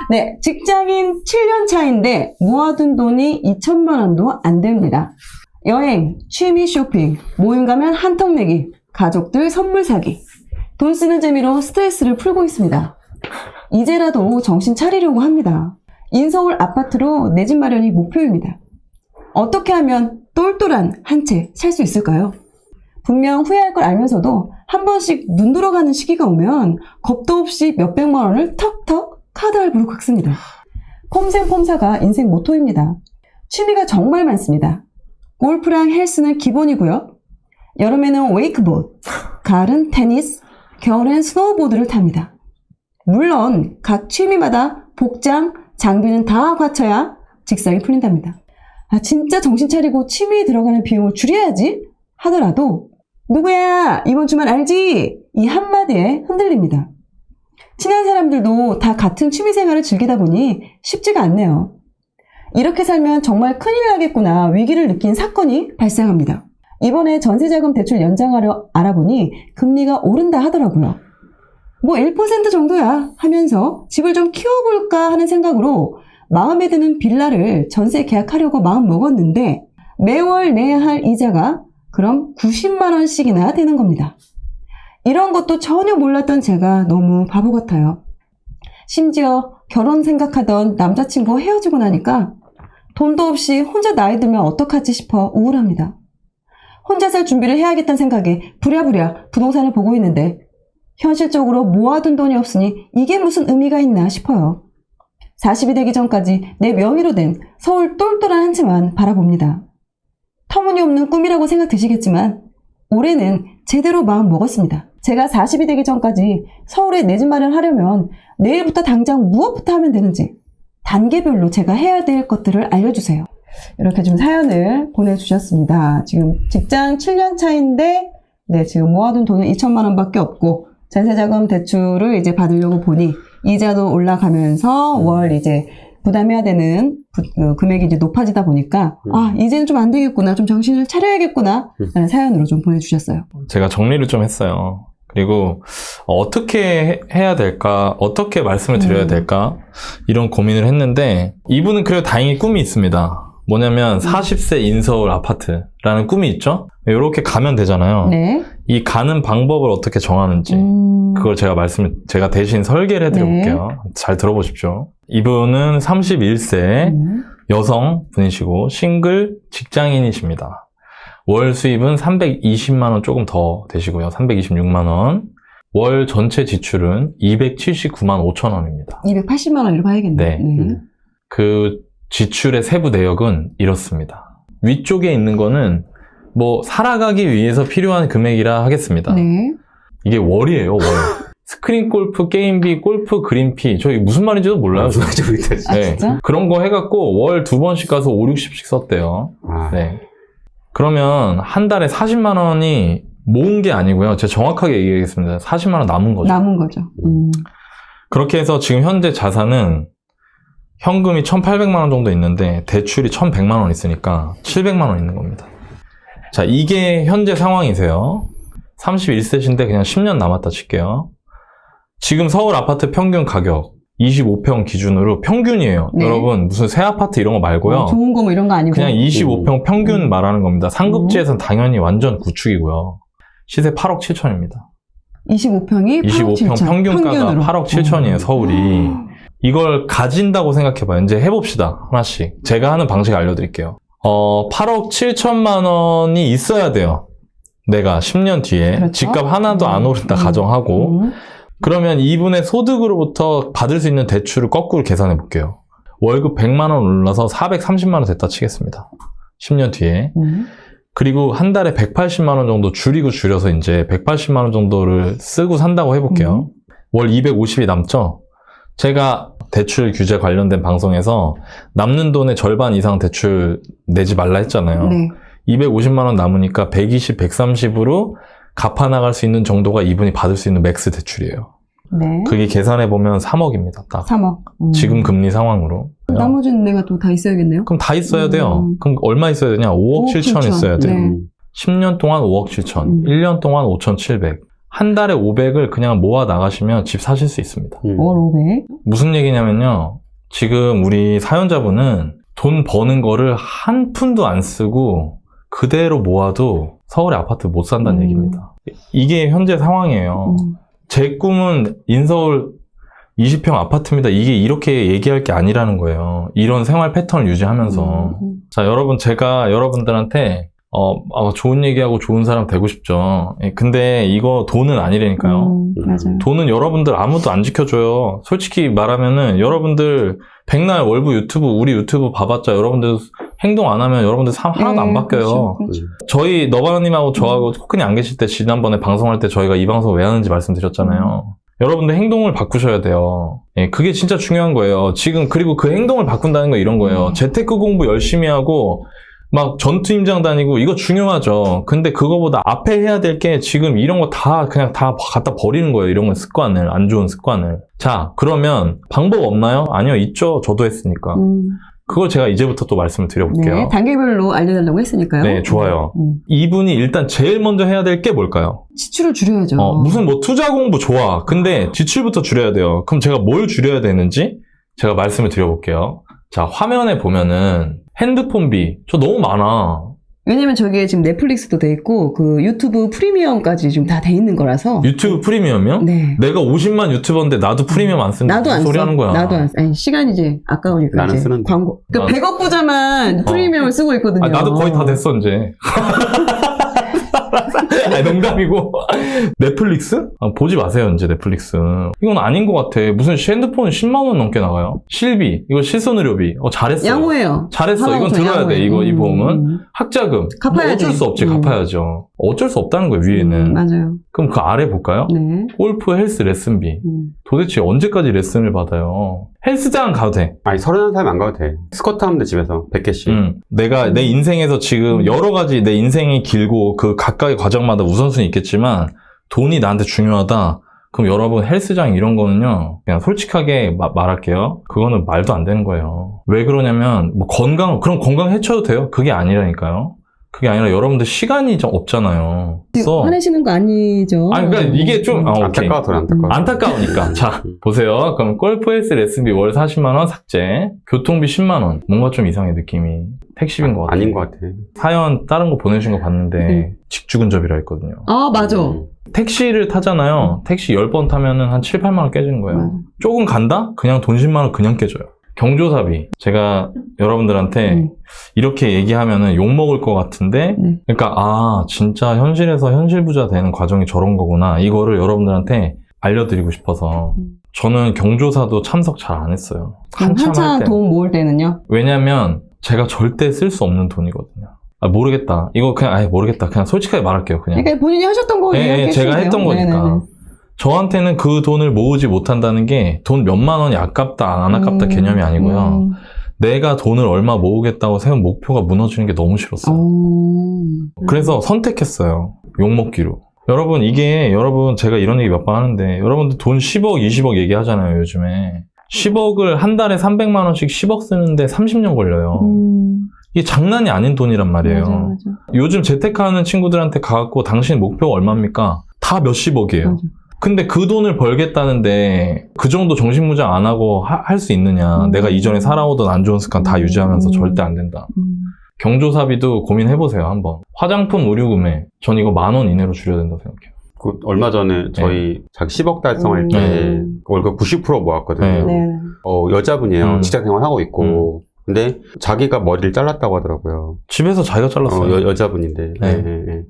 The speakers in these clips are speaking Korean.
네, 직장인 7년 차인데 모아둔 돈이 2천만 원도 안 됩니다. 여행, 취미 쇼핑, 모임 가면 한턱 내기, 가족들 선물 사기. 돈 쓰는 재미로 스트레스를 풀고 있습니다. 이제라도 정신 차리려고 합니다. 인서울 아파트로 내 집 마련이 목표입니다. 어떻게 하면 똘똘한 한 채 살 수 있을까요? 분명 후회할 걸 알면서도 한 번씩 눈 돌아가는 시기가 오면 겁도 없이 몇백만 원을 턱턱 카드 할부로 긁습니다. 폼생폼사가 인생 모토입니다. 취미가 정말 많습니다. 골프랑 헬스는 기본이고요. 여름에는 웨이크보드, 가을은 테니스, 겨울엔 스노우보드를 탑니다. 물론 각 취미마다 복장, 장비는 다 갖춰야 직성이 풀린답니다. 아, 진짜 정신 차리고 취미에 들어가는 비용을 줄여야지 하더라도 누구야 이번 주만 알지? 이 한마디에 흔들립니다. 친한 사람들도 다 같은 취미생활을 즐기다 보니 쉽지가 않네요. 이렇게 살면 정말 큰일 나겠구나 위기를 느낀 사건이 발생합니다. 이번에 전세자금 대출 연장하려 알아보니 금리가 오른다 하더라고요. 뭐 1% 정도야 하면서 집을 좀 키워볼까 하는 생각으로 마음에 드는 빌라를 전세 계약하려고 마음 먹었는데 매월 내야 할 이자가 그럼 90만 원씩이나 되는 겁니다. 이런 것도 전혀 몰랐던 제가 너무 바보 같아요. 심지어 결혼 생각하던 남자친구와 헤어지고 나니까 돈도 없이 혼자 나이 들면 어떡하지 싶어 우울합니다. 혼자 살 준비를 해야겠다는 생각에 부랴부랴 부동산을 보고 있는데 현실적으로 모아둔 돈이 없으니 이게 무슨 의미가 있나 싶어요. 40이 되기 전까지 내 명의로 된 서울 똘똘한 한 채만 바라봅니다. 터무니없는 꿈이라고 생각 드시겠지만 올해는 제대로 마음 먹었습니다. 제가 40이 되기 전까지 서울에 내 집 마련하려면 내일부터 당장 무엇부터 하면 되는지 단계별로 제가 해야 될 것들을 알려주세요. 이렇게 좀 사연을 보내주셨습니다. 지금 직장 7년 차인데 네, 지금 모아둔 돈은 2천만 원밖에 없고 전세자금 대출을 이제 받으려고 보니 이자도 올라가면서 월 이제 부담해야 되는 금액이 이제 높아지다 보니까 아 이제는 좀 안 되겠구나, 좀 정신을 차려야겠구나 라는 사연으로 좀 보내주셨어요. 제가 정리를 좀 했어요. 그리고 어떻게 해야 될까, 어떻게 말씀을 드려야 될까 이런 고민을 했는데 이분은 그래도 다행히 꿈이 있습니다. 뭐냐면 40세 인서울 아파트라는 꿈이 있죠. 이렇게 가면 되잖아요. 네. 이 가는 방법을 어떻게 정하는지 그걸 제가 대신 설계를 해드려볼게요. 네. 잘 들어보십시오. 이분은 31세 여성 분이시고 싱글 직장인이십니다. 월 수입은 320만 원 조금 더 되시고요. 326만 원. 월 전체 지출은 279만 5천 원입니다. 280만 원으로 봐야겠네요. 네. 그 지출의 세부 내역은 이렇습니다. 위쪽에 있는 거는 뭐 살아가기 위해서 필요한 금액이라 하겠습니다. 네. 이게 월이에요, 월. 스크린 골프, 게임비, 골프, 그린피. 저 이게 무슨 말인지도 몰라요. 아, 네. 진짜? 그런 거 해갖고 월 2번씩 가서 5, 60씩 썼대요. 네. 그러면 한 달에 40만 원이 모은 게 아니고요. 제가 정확하게 얘기하겠습니다. 40만 원 남은 거죠. 남은 거죠. 그렇게 해서 지금 현재 자산은 현금이 1,800만 원 정도 있는데 대출이 1,100만 원 있으니까 700만 원 있는 겁니다. 자, 이게 현재 상황이세요. 31세신데 그냥 10년 남았다 칠게요. 지금 서울 아파트 평균 가격 25평 기준으로 평균이에요. 네. 여러분 무슨 새 아파트 이런 거 말고요. 좋은 거 뭐 이런 거 아니고 그냥 25평 평균 말하는 겁니다. 상급지에서는 당연히 완전 구축이고요. 시세 8억 7천입니다. 25평이 25평 8억 평균가가 평균으로. 8억 7천이에요. 서울이. 이걸 가진다고 생각해봐요. 이제 해봅시다. 하나씩. 제가 하는 방식 알려드릴게요. 8억 7천만 원이 있어야 돼요. 내가 10년 뒤에. 그렇죠? 집값 하나도 안 오른다 가정하고. 그러면 이분의 소득으로부터 받을 수 있는 대출을 거꾸로 계산해 볼게요. 월급 100만 원 올라서 430만 원 됐다 치겠습니다. 10년 뒤에. 그리고 한 달에 180만 원 정도 줄여서 이제 180만 원 정도를 쓰고 산다고 해볼게요. 월 250이 남죠? 제가 대출 규제 관련된 방송에서 남는 돈의 절반 이상 대출 내지 말라 했잖아요. 네. 250만 원 남으니까 120, 130으로 갚아나갈 수 있는 정도가 이분이 받을 수 있는 맥스 대출이에요. 네. 그게 계산해보면 3억입니다. 딱. 3억. 지금 금리 상황으로. 나머지는 내가 또 다 있어야겠네요. 그럼 다 있어야 돼요. 그럼 얼마 있어야 되냐? 5억 7천 있어야 돼요. 네. 10년 동안 5억 7천, 1년 동안 5,700. 한 달에 500을 그냥 모아 나가시면 집 사실 수 있습니다. 월 500. 무슨 얘기냐면요. 지금 우리 사연자분은 돈 버는 거를 한 푼도 안 쓰고 그대로 모아도 서울에 아파트 못 산다는 얘기입니다. 이게 현재 상황이에요. 제 꿈은 인서울 20평 아파트입니다. 이게 이렇게 얘기할 게 아니라는 거예요. 이런 생활 패턴을 유지하면서. 자, 여러분, 제가 여러분들한테 좋은 얘기하고 좋은 사람 되고 싶죠. 근데 이거 돈은 아니라니까요. 맞아요. 돈은 여러분들 아무도 안 지켜줘요. 솔직히 말하면은 여러분들 백날 월부 유튜브, 우리 유튜브 봐봤자 여러분들 행동 안 하면 여러분들 삶 하나도 안 바뀌어요. 그렇죠. 저희 너바나님하고 저하고 코크님 안 계실 때 지난번에 방송할 때 저희가 이 방송 왜 하는지 말씀드렸잖아요. 여러분들 행동을 바꾸셔야 돼요. 예, 그게 진짜 중요한 거예요. 지금 그리고 그 행동을 바꾼다는 거 이런 거예요. 재테크 공부 열심히 하고 막 전투 임장 다니고 이거 중요하죠. 근데 그거보다 앞에 해야 될 게 지금 이런 거 다 그냥 다 갖다 버리는 거예요. 이런 거 습관을, 안 좋은 습관을. 자, 그러면 방법 없나요? 아니요, 있죠. 저도 했으니까. 그걸 제가 이제부터 또 말씀을 드려볼게요. 네, 단계별로 알려달라고 했으니까요. 네, 좋아요. 이분이 일단 제일 먼저 해야 될 게 뭘까요? 지출을 줄여야죠. 무슨 뭐 투자 공부 좋아. 근데 지출부터 줄여야 돼요. 그럼 제가 뭘 줄여야 되는지 제가 말씀을 드려볼게요. 자, 화면에 보면은 핸드폰비. 저 너무 많아. 왜냐면 저기에 지금 넷플릭스도 돼 있고 그 유튜브 프리미엄까지 지금 다 돼 있는 거라서. 유튜브 프리미엄이요? 네. 내가 50만 유튜버인데 나도 프리미엄 안 쓰는 나도 안 소리 써. 하는 거야. 나도 안 써. 아니, 시간이지 아까우니까 나는 이제 쓰는데. 광고. 그러니까 100억 부자만 프리미엄을 쓰고 있거든요. 나도 거의 다 됐어 이제. 아니, 농담이고. 넷플릭스? 보지 마세요, 이제 넷플릭스. 이건 아닌 것 같아. 무슨 핸드폰 10만원 넘게 나가요? 실비, 이거 실손의료비. 잘했어. 양호해요. 잘했어. 하나도 이건 더 들어야 돼, 양호해요. 이 보험은. 학자금. 갚아야지. 어쩔 수 없지, 갚아야죠. 어쩔 수 없다는 거예요, 위에는. 맞아요. 그럼 그 아래 볼까요? 네. 골프 헬스 레슨비. 도대체 언제까지 레슨을 받아요? 헬스장 가도 돼. 아니 31살 안 가도 돼. 스쿼트 하면 돼 집에서 100개씩. 내가 내 인생에서 지금 여러 가지 내 인생이 길고 그 각각의 과정마다 우선순위 있겠지만 돈이 나한테 중요하다. 그럼 여러분 헬스장 이런 거는요. 그냥 솔직하게 말할게요. 그거는 말도 안 되는 거예요. 왜 그러냐면 뭐 그럼 건강 해쳐도 돼요? 그게 아니라니까요. 그게 아니라 여러분들 시간이 좀 없잖아요. 그래서 화내시는 거 아니죠? 아니 그러니까 이게 좀 안타까워, 더 안타까워. 안타까우니까. 자, 보세요. 그럼 골프 헬스 레슨비 월 40만 원 삭제. 교통비 10만 원. 뭔가 좀 이상해 느낌이. 택시비인 것 같아. 아닌 것 같아. 사연 다른 거 보내주신 거 봤는데 직주근접이라 했거든요. 아, 맞아. 택시를 타잖아요. 택시 10번 타면은 한 7, 8만 원 깨지는 거예요. 조금 간다? 그냥 돈 10만 원 그냥 깨져요. 경조사비. 제가 여러분들한테 이렇게 얘기하면은 욕먹을 것 같은데, 그러니까, 진짜 현실에서 현실부자 되는 과정이 저런 거구나. 이거를 여러분들한테 알려드리고 싶어서. 저는 경조사도 참석 잘 안 했어요. 한참 돈 모을 때는요? 왜냐면 제가 절대 쓸 수 없는 돈이거든요. 모르겠다. 이거 그냥, 모르겠다. 그냥 솔직하게 말할게요, 그냥. 그러니까 본인이 하셨던 거 네, 제가 했던 거니까. 네네네. 저한테는 그 돈을 모으지 못한다는 게 돈 몇만 원이 아깝다, 안 아깝다 개념이 아니고요. 내가 돈을 얼마 모으겠다고 세운 목표가 무너지는 게 너무 싫었어요. 그래서 선택했어요. 욕먹기로. 여러분, 여러분, 제가 이런 얘기 몇 번 하는데, 여러분들 돈 10억, 20억 얘기하잖아요, 요즘에. 10억을 한 달에 300만 원씩 10억 쓰는데 30년 걸려요. 이게 장난이 아닌 돈이란 말이에요. 맞아. 요즘 재테크하는 친구들한테 가갖고 당신 목표가 얼마입니까? 다 몇십억이에요. 근데 그 돈을 벌겠다는데 그 정도 정신무장 안 하고 할 수 있느냐. 내가 이전에 살아오던 안 좋은 습관 다 유지하면서 절대 안 된다. 경조사비도 고민해보세요, 한번. 화장품 의류구매. 전 이거 10,000원 이내로 줄여야 된다고 생각해요. 얼마 전에 저희 자기 10억 달성할 때 월급 90% 모았거든요. 여자분이에요. 직장생활 하고 있고. 근데 자기가 머리를 잘랐다고 하더라고요. 집에서 자기가 잘랐어요. 여자분인데. 네.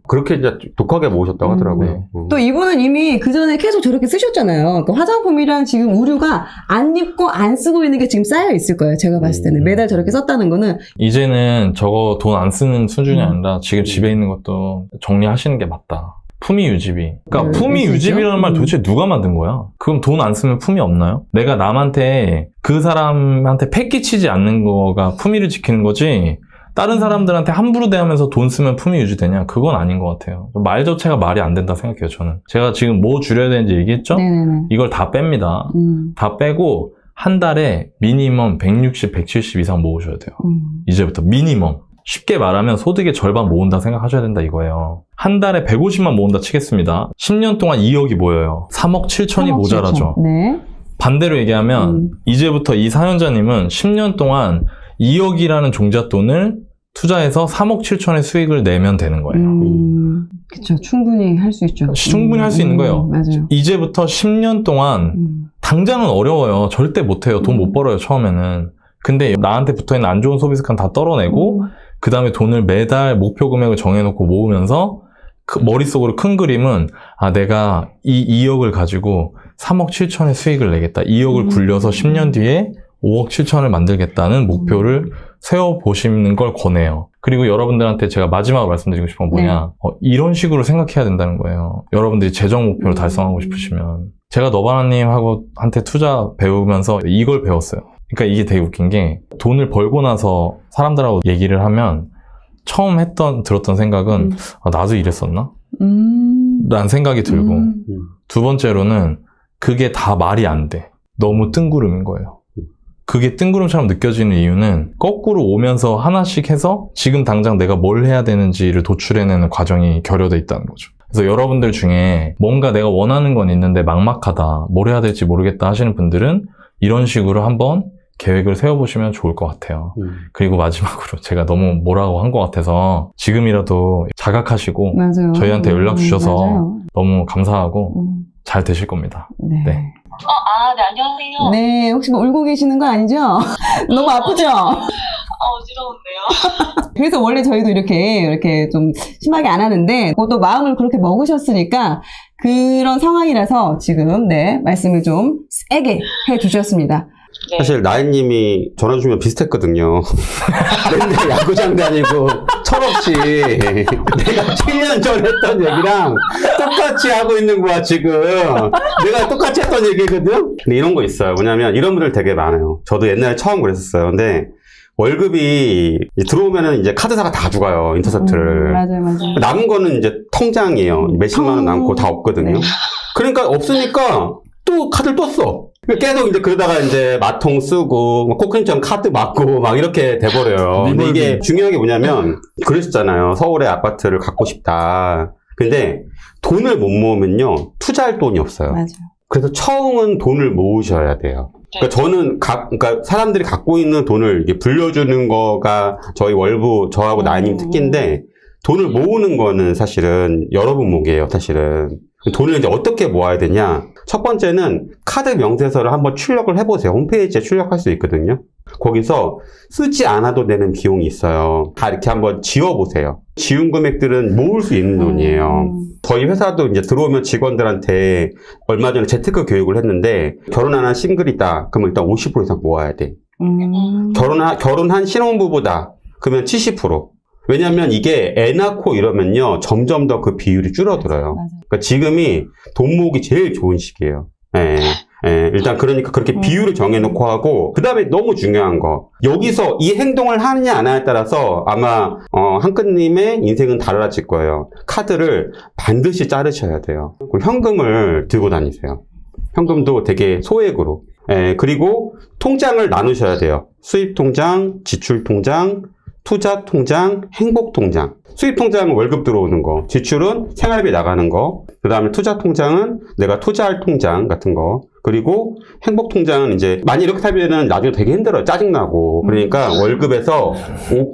그렇게 이제 독하게 모으셨다고 하더라고요. 또 이분은 이미 그 전에 계속 저렇게 쓰셨잖아요. 그러니까 화장품이랑 지금 의류가 안 입고 안 쓰고 있는 게 지금 쌓여 있을 거예요. 제가 봤을 때는. 매달 저렇게 썼다는 거는. 이제는 저거 돈 안 쓰는 수준이 아니라 지금 집에 있는 것도 정리하시는 게 맞다. 품위 유지비. 그러니까 품위 유지비라는 말 도대체 누가 만든 거야? 그럼 돈 안 쓰면 품위 없나요? 내가 남한테 그 사람한테 패 끼치지 않는 거가 품위를 지키는 거지 다른 사람들한테 함부로 대하면서 돈 쓰면 품위 유지되냐? 그건 아닌 것 같아요. 말 자체가 말이 안 된다 생각해요, 저는. 제가 지금 뭐 줄여야 되는지 얘기했죠? 네네네. 이걸 다 뺍니다. 다 빼고 한 달에 미니멈 160, 170 이상 모으셔야 돼요. 이제부터 미니멈. 쉽게 말하면 소득의 절반 모은다 생각하셔야 된다 이거예요. 한 달에 150만 모은다 치겠습니다. 10년 동안 2억이 모여요. 3억 7천이 모자라죠. 네. 반대로 얘기하면 이제부터 이 사연자님은 10년 동안 2억이라는 종잣돈을 투자해서 3억 7천의 수익을 내면 되는 거예요. 그렇죠. 충분히 할 수 있죠. 충분히 할 수 있는 거예요. 맞아요. 이제부터 10년 동안 당장은 어려워요. 절대 못해요. 돈 못 벌어요, 처음에는. 근데 나한테 붙어있는 안 좋은 소비 습관 다 떨어내고 그 다음에 돈을 매달 목표 금액을 정해놓고 모으면서 그 머릿속으로 큰 그림은 내가 이 2억을 가지고 3억 7천의 수익을 내겠다. 2억을 굴려서 10년 뒤에 5억 7천을 만들겠다는 목표를 세워보시는 걸 권해요. 그리고 여러분들한테 제가 마지막으로 말씀드리고 싶은 건 뭐냐. 이런 식으로 생각해야 된다는 거예요. 여러분들이 재정 목표를 달성하고 싶으시면. 제가 너바나님한테 투자 배우면서 이걸 배웠어요. 그러니까 이게 되게 웃긴 게 돈을 벌고 나서 사람들하고 얘기를 하면 처음 들었던 생각은 나도 이랬었나? 라는 생각이 들고 두 번째로는 그게 다 말이 안 돼. 너무 뜬구름인 거예요. 그게 뜬구름처럼 느껴지는 이유는 거꾸로 오면서 하나씩 해서 지금 당장 내가 뭘 해야 되는지를 도출해내는 과정이 결여돼 있다는 거죠. 그래서 여러분들 중에 뭔가 내가 원하는 건 있는데 막막하다, 뭘 해야 될지 모르겠다 하시는 분들은 이런 식으로 한번 계획을 세워보시면 좋을 것 같아요. 그리고 마지막으로 제가 너무 뭐라고 한 것 같아서 지금이라도 자각하시고 맞아요. 저희한테 연락 주셔서 맞아요. 너무 감사하고 잘 되실 겁니다. 네. 네. 네, 안녕하세요. 네, 혹시 뭐 울고 계시는 거 아니죠? 너무 아프죠? 어지러운데요. 그래서 원래 저희도 이렇게 좀 심하게 안 하는데, 그것도 마음을 그렇게 먹으셨으니까, 그런 상황이라서 지금, 말씀을 좀 세게 해 주셨습니다. 네. 사실 나인님이 전화 주면 비슷했거든요. 맨날 야구장 다니고 철없이 내가 7년 전에 했던 얘기랑 똑같이 하고 있는 거야 지금. 내가 똑같이 했던 얘기거든. 근데 이런 거 있어요. 뭐냐면 이런 분들 되게 많아요. 저도 옛날에 처음 그랬었어요. 근데 월급이 들어오면은 이제 카드사가 다 죽어요. 인터셉트를. 맞아요. 남은 거는 이제 통장이에요. 몇십만 원 남고 다 없거든요. 네. 그러니까 없으니까 또 카드를 또 써. 계속 이제 그러다가 이제 마통 쓰고 코크림처럼 카드 맞고 막 이렇게 돼버려요. 근데 이게 중요한 게 뭐냐면 그러셨잖아요. 서울에 아파트를 갖고 싶다. 근데 돈을 못 모으면요 투자할 돈이 없어요. 맞아요. 그래서 처음은 돈을 모으셔야 돼요. 그러니까 저는 그러니까 사람들이 갖고 있는 돈을 이게 불려주는 거가 저희 월부 저하고 나이님 특기인데 돈을 모으는 거는 사실은 여러분 몫이에요. 사실은 돈을 이제 어떻게 모아야 되냐? 첫 번째는 카드 명세서를 한번 출력을 해보세요. 홈페이지에 출력할 수 있거든요. 거기서 쓰지 않아도 되는 비용이 있어요. 다 이렇게 한번 지워보세요. 지운 금액들은 모을 수 있는 돈이에요. 저희 회사도 이제 들어오면 직원들한테 얼마 전에 재테크 교육을 했는데 결혼한 싱글이다. 그러면 일단 50% 이상 모아야 돼. 결혼한 신혼부부다. 그러면 70%. 왜냐면 이게 애 낳고 이러면요 점점 더 그 비율이 줄어들어요. 그러니까 지금이 돈 모으기 제일 좋은 시기예요. 일단 그러니까 그렇게 비율을 정해놓고 하고 그 다음에 너무 중요한 거 여기서 이 행동을 하느냐 안 하냐에 따라서 아마 한끗님의 인생은 달라질 거예요. 카드를 반드시 자르셔야 돼요. 그리고 현금을 들고 다니세요. 현금도 되게 소액으로. 그리고 통장을 나누셔야 돼요. 수입통장, 지출통장, 투자통장, 행복통장. 수입통장은 월급 들어오는 거, 지출은 생활비 나가는 거, 그 다음에 투자통장은 내가 투자할 통장 같은 거, 그리고 행복통장은 이제 많이 이렇게 살면은 나중에 되게 힘들어요. 짜증나고. 그러니까 월급에서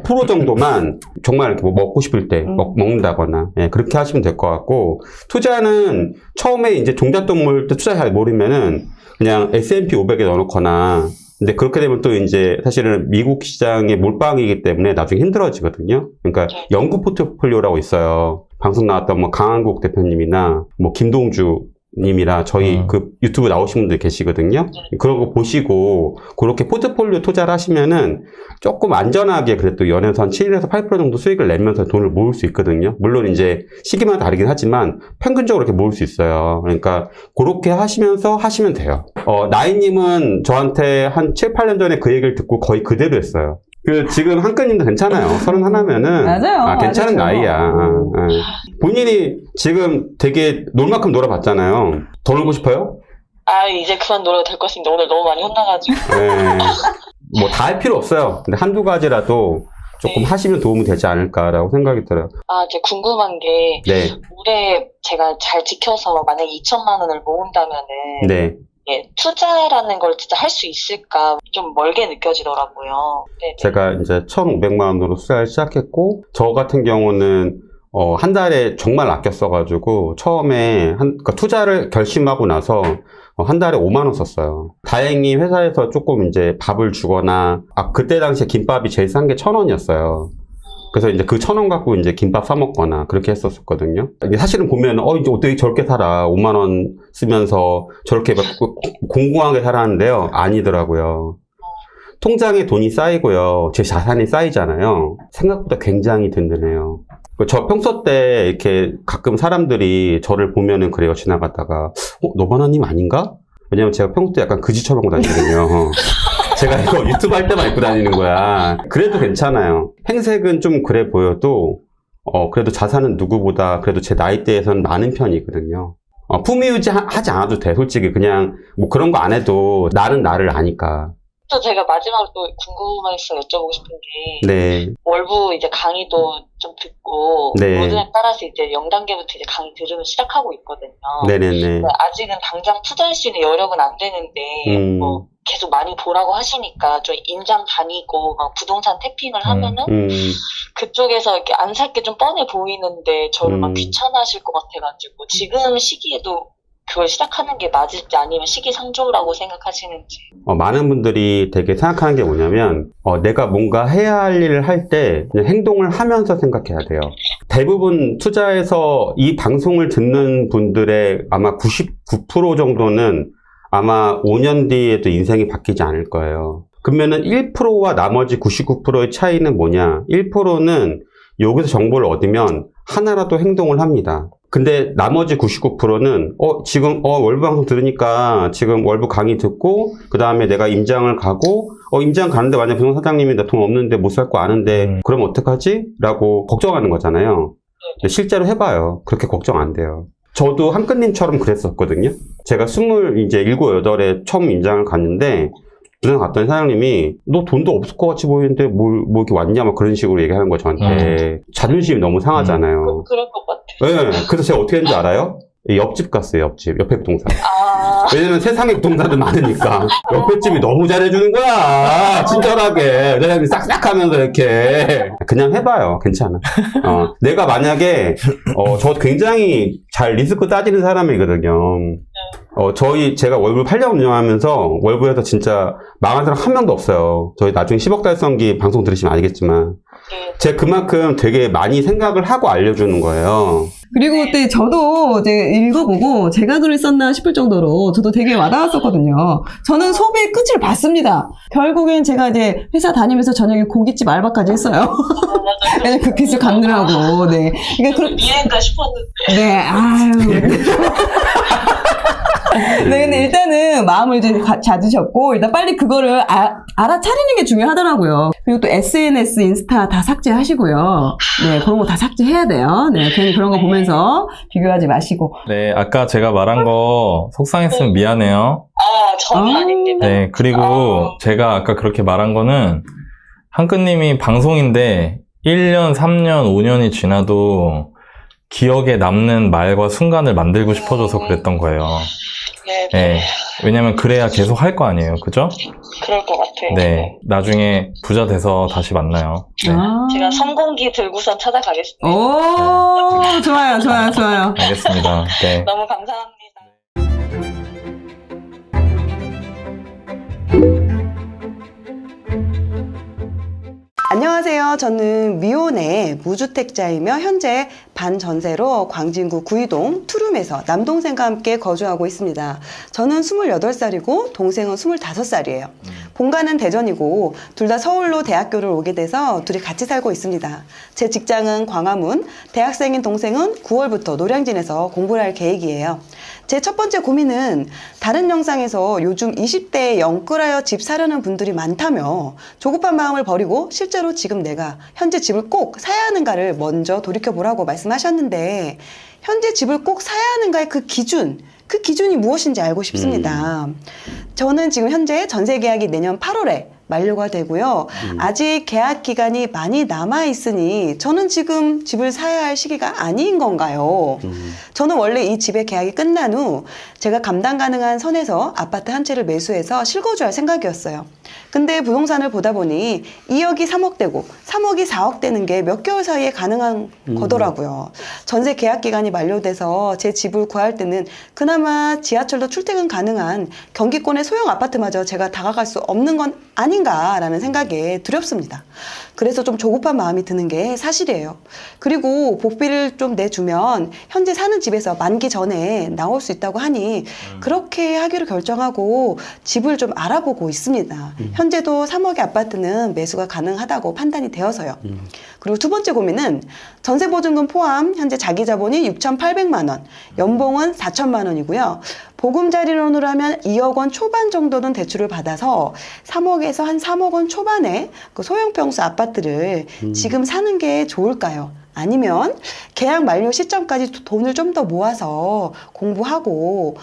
5% 정도만 정말 이렇게 뭐 먹고 싶을 때 먹는다거나 그렇게 하시면 될 것 같고, 투자는 처음에 이제 종잣돈 투자 잘 모르면은 그냥 S&P 500에 넣어놓거나 근데 그렇게 되면 또 이제 사실은 미국 시장의 몰빵이기 때문에 나중에 힘들어지거든요. 그러니까 연구 포트폴리오라고 있어요. 방송 나왔던 뭐 강한국 대표님이나 뭐 김동주 님이라 저희 그 유튜브 나오신 분들 계시거든요. 그런 거 보시고 그렇게 포트폴리오 투자를 하시면은 조금 안전하게 그래도 연에서 한 7에서 8% 정도 수익을 내면서 돈을 모을 수 있거든요. 물론 이제 시기마다 다르긴 하지만 평균적으로 이렇게 모을 수 있어요. 그러니까 그렇게 하시면서 하시면 돼요. 나이님은 저한테 한 7, 8년 전에 그 얘기를 듣고 거의 그대로 했어요. 지금 한끗님도 괜찮아요. 31이면은. 맞아요. 괜찮은 맞아요. 나이야. 본인이 지금 되게 놀 만큼 놀아봤잖아요. 더 놀고 싶어요? 이제 그만 놀아도 될 것 같습니다. 오늘 너무 많이 혼나가지고. 뭐 다 할 필요 없어요. 근데 한두 가지라도 조금 하시면 도움이 되지 않을까라고 생각이 들어요. 이제 궁금한 게, 네. 올해 제가 잘 지켜서 만약에 2천만 원을 모은다면은, 네. 예, 투자라는 걸 진짜 할 수 있을까 좀 멀게 느껴지더라고요. 네, 제가 이제 1,500만 원으로 투자를 시작했고, 저 같은 경우는 한 달에 정말 아껴 써가지고 처음에 그러니까 투자를 결심하고 나서 한 달에 5만 원 썼어요. 다행히 회사에서 조금 이제 밥을 주거나, 그때 당시에 김밥이 제일 싼 게 1,000원이었어요. 그래서 이제 그 1,000원 갖고 이제 김밥 사 먹거나 그렇게 했었거든요. 이게 사실은 보면 이제 어떻게 저렇게 살아? 5만 원 쓰면서 저렇게 막 공공하게 살았는데요. 아니더라고요. 통장에 돈이 쌓이고요. 제 자산이 쌓이잖아요. 생각보다 굉장히 든든해요. 저 평소 때 이렇게 가끔 사람들이 저를 보면은 그래요. 지나갔다가 노바나님 아닌가? 왜냐면 제가 평소 때 약간 그지처럼 하고 다니거든요. 제가 이거 유튜브 할 때만 입고 다니는 거야. 그래도 괜찮아요. 행색은 좀 그래 보여도 그래도 자산은 누구보다 그래도 제 나이대에서는 많은 편이거든요. 품위 유지하지 않아도 돼. 솔직히 그냥 뭐 그런 거 안 해도 나는 나를 아니까. 또 제가 마지막으로 또 궁금해서 여쭤보고 싶은 게 네. 월부 이제 강의도 좀 듣고 네. 로드맵 따라서 이제 0단계부터 이제 강의 들으면 시작하고 있거든요. 네네네. 근데 아직은 당장 투자할 수 있는 여력은 안 되는데 뭐 계속 많이 보라고 하시니까 좀 임장 다니고 막 부동산 태핑을 하면은 그쪽에서 이렇게 안 살 게 좀 뻔해 보이는데 저를 막 귀찮아하실 것 같아가지고 지금 시기에도 그걸 시작하는 게 맞을지 아니면 시기상조라고 생각하시는지. 많은 분들이 되게 생각하는 게 뭐냐면 내가 뭔가 해야 할 일을 할 때 그냥 행동을 하면서 생각해야 돼요. 대부분 투자에서 이 방송을 듣는 분들의 아마 99% 정도는 아마 5년 뒤에도 인생이 바뀌지 않을 거예요. 그러면은 1%와 나머지 99%의 차이는 뭐냐? 1%는 여기서 정보를 얻으면 하나라도 행동을 합니다. 근데 나머지 99%는 지금 월부 방송 들으니까 지금 월부 강의 듣고 그 다음에 내가 임장을 가고 임장 가는데 만약 부동산 사장님이 나 돈 없는데 못 살 거 아는데 그럼 어떡하지? 라고 걱정하는 거잖아요. 근데 실제로 해봐요. 그렇게 걱정 안 돼요. 저도 한끗님처럼 그랬었거든요. 제가 27, 8에 처음 임장을 갔는데 부산 갔더니 사장님이 너 돈도 없을 것 같이 보이는데 뭐 이렇게 왔냐 막 그런 식으로 얘기하는 거예요 저한테. 자존심이 너무 상하잖아요. 그럴 것 같아요. 네, 그래서 제가 어떻게 했는지 알아요? 옆집 갔어요. 옆에 부동산. 왜냐면 세상에 부동산들 많으니까 옆에 집이 너무 잘해주는 거야. 친절하게 사장님이 싹싹하면서 이렇게 그냥 해봐요. 괜찮아. 내가 만약에 저 굉장히 잘 리스크 따지는 사람이거든요. 제가 월부 8년 운영하면서 월부에서 진짜 망한 사람 한 명도 없어요. 저희 나중에 10억 달성기 방송 들으시면 알겠지만 제가 그만큼 되게 많이 생각을 하고 알려주는 거예요. 그리고 그때 저도 이제 읽어보고 제가 글을 썼나 싶을 정도로 저도 되게 와닿았었거든요. 저는 소비의 끝을 봤습니다. 결국엔 제가 이제 회사 다니면서 저녁에 고깃집 알바까지 했어요. 맞아요. 그 빚을 갚느라고. 네. 그러니까 이해인가 싶었는데. 네, 아유. 네, 근데 일단은 마음을 이제 잡으셨고, 일단 빨리 그거를 알아차리는 게 중요하더라고요. 그리고 또 SNS, 인스타 다 삭제하시고요. 네, 그런 거 다 삭제해야 돼요. 네, 괜히 그런 거 보면서 비교하지 마시고. 네, 아까 제가 말한 거 속상했으면 미안해요. 전혀 아닙니다. 네, 그리고 제가 아까 그렇게 말한 거는 한끗님이 방송인데 1년, 3년, 5년이 지나도 기억에 남는 말과 순간을 만들고 싶어져서 그랬던 거예요. 네. 왜냐면 그래야 계속 할 거 아니에요. 그죠? 그럴 것 같아요. 네. 나중에 부자 돼서 다시 만나요. 네. 제가 성공기 들고선 찾아가겠습니다. 오, 좋아요. 알겠습니다. 네. 너무 감사합니다. 안녕하세요. 저는 미혼의 무주택자이며 현재 반전세로 광진구 구이동 투룸에서 남동생과 함께 거주하고 있습니다. 저는 28살이고 동생은 25살이에요. 본가는 대전이고 둘 다 서울로 대학교를 오게 돼서 둘이 같이 살고 있습니다. 제 직장은 광화문, 대학생인 동생은 9월부터 노량진에서 공부를 할 계획이에요. 제 첫 번째 고민은 다른 영상에서 요즘 20대에 영끌하여 집 사려는 분들이 많다며 조급한 마음을 버리고 실제로 지금 내가 현재 집을 꼭 사야 하는가를 먼저 돌이켜보라고 말씀하셨는데 현재 집을 꼭 사야 하는가의 그 기준이 무엇인지 알고 싶습니다. 저는 지금 현재 전세 계약이 내년 8월에 만료가 되고요. 아직 계약 기간이 많이 남아 있으니 저는 지금 집을 사야 할 시기가 아닌 건가요? 저는 원래 이 집의 계약이 끝난 후 제가 감당 가능한 선에서 아파트 한 채를 매수해서 실거주할 생각이었어요. 근데 부동산을 보다 보니 2억이 3억 되고 3억이 4억 되는 게 몇 개월 사이에 가능한 거더라고요. 전세 계약 기간이 만료돼서 제 집을 구할 때는 그나마 지하철도 출퇴근 가능한 경기권의 소형 아파트마저 제가 다가갈 수 없는 건 아닌가라는 생각에 두렵습니다. 그래서 좀 조급한 마음이 드는 게 사실이에요. 그리고 복비를 좀 내주면 현재 사는 집에서 만기 전에 나올 수 있다고 하니 그렇게 하기로 결정하고 집을 좀 알아보고 있습니다. 현재도 3억의 아파트는 매수가 가능하다고 판단이 되어서요. 그리고 두 번째 고민은 전세보증금 포함 현재 자기 자본이 6,800만 원, 연봉은 4천만 원이고요. 보금자리론으로 하면 2억 원 초반 정도는 대출을 받아서 3억에서 한 3억 원 초반에 그 소형 평수 아파트를 지금 사는 게 좋을까요? 아니면 계약 만료 시점까지 돈을 좀 더 모아서 공부하고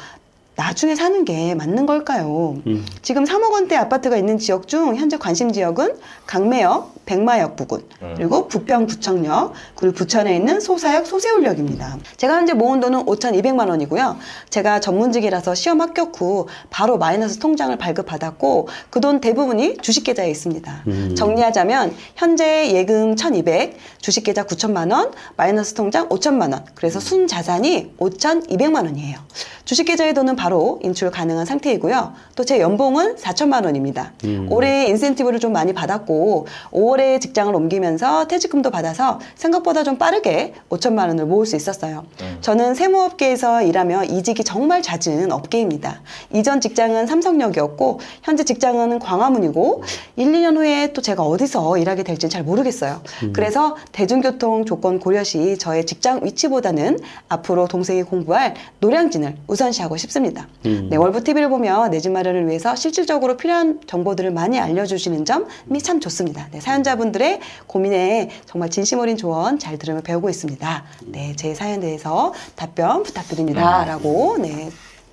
나중에 사는 게 맞는 걸까요? 지금 3억 원대 아파트가 있는 지역 중 현재 관심 지역은 강매역, 백마역 부근, 그리고 부평 구청역, 그리고 부천에 있는 소사역, 소세울역입니다. 제가 현재 모은 돈은 5,200만 원이고요. 제가 전문직이라서 시험 합격 후 바로 마이너스 통장을 발급받았고 그 돈 대부분이 주식계좌에 있습니다. 정리하자면 현재 예금 1,200, 주식계좌 9천만 원, 마이너스 통장 5천만 원, 그래서 순자산이 5,200만 원이에요. 주식계좌의 돈은 바로 인출 가능한 상태이고요. 또 제 연봉은 4천만 원입니다. 올해 인센티브를 좀 많이 받았고 5월에 직장을 옮기면서 퇴직금도 받아서 생각보다 좀 빠르게 5천만 원을 모을 수 있었어요. 저는 세무업계에서 일하며 이직이 정말 잦은 업계입니다. 이전 직장은 삼성역이었고 현재 직장은 광화문이고 1, 2년 후에 또 제가 어디서 일하게 될지는 잘 모르겠어요. 그래서 대중교통 조건 고려시 저의 직장 위치보다는 앞으로 동생이 공부할 노량진을 우선시하고 싶습니다. 네, 월부 TV를 보며 내 집 마련을 위해서 실질적으로 필요한 정보들을 많이 알려주시는 점이 참 좋습니다. 네, 사연자분들의 고민에 정말 진심 어린 조언 잘 들으며 배우고 있습니다. 네, 제 사연에 대해서 답변 부탁드립니다. 라고 네,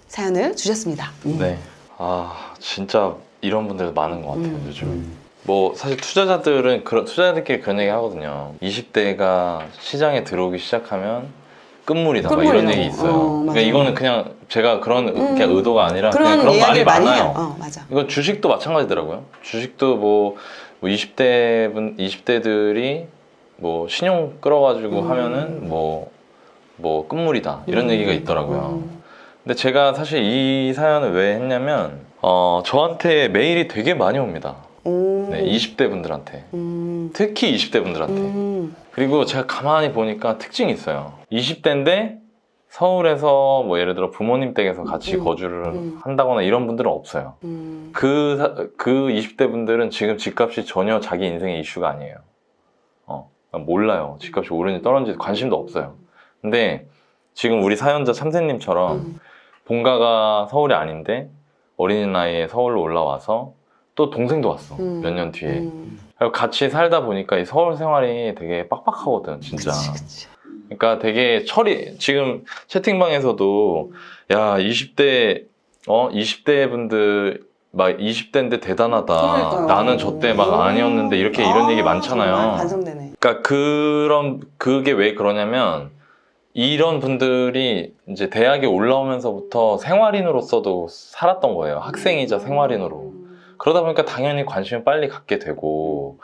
사연을 주셨습니다. 네. 아, 진짜 이런 분들 많은 것 같아요, 요즘. 뭐, 사실 투자자들끼리 그런 얘기 하거든요. 20대가 시장에 들어오기 시작하면 끝물이다. 막 이런 얘기 있어요. 그러니까 이거는 그냥 제가 그런 그냥 의도가 아니라 그냥 그런 말이 많아요. 맞아. 이건 주식도 마찬가지더라고요. 주식도 뭐 20대들이 뭐 신용 끌어가지고 하면은 뭐 끝물이다. 이런 얘기가 있더라고요. 근데 제가 사실 이 사연을 왜 했냐면, 저한테 메일이 되게 많이 옵니다. 네, 20대 분들한테. 특히 20대 분들한테. 그리고 제가 가만히 보니까 특징이 있어요. 20대인데 서울에서 뭐 예를 들어 부모님 댁에서 같이 거주를 한다거나 이런 분들은 없어요. 그 20대 분들은 지금 집값이 전혀 자기 인생의 이슈가 아니에요. 몰라요. 집값이 오르는지 떨어지는지 관심도 없어요. 근데 지금 우리 사연자 참새님처럼 본가가 서울이 아닌데 어린 나이에 서울로 올라와서 또 동생도 왔어. 몇 년 뒤에. 그리고 같이 살다 보니까 이 서울 생활이 되게 빡빡하거든, 진짜. 그치. 그러니까 되게 지금 채팅방에서도 야, 20대 분들 막 20대인데 대단하다. 그러니까요. 나는 저 때 막 아니었는데 이런 얘기 많잖아요. 정말 반성되네. 그러니까 그게 왜 그러냐면 이런 분들이 이제 대학에 올라오면서부터 생활인으로서도 살았던 거예요. 학생이자 생활인으로. 그러다 보니까 당연히 관심을 빨리 갖게 되고,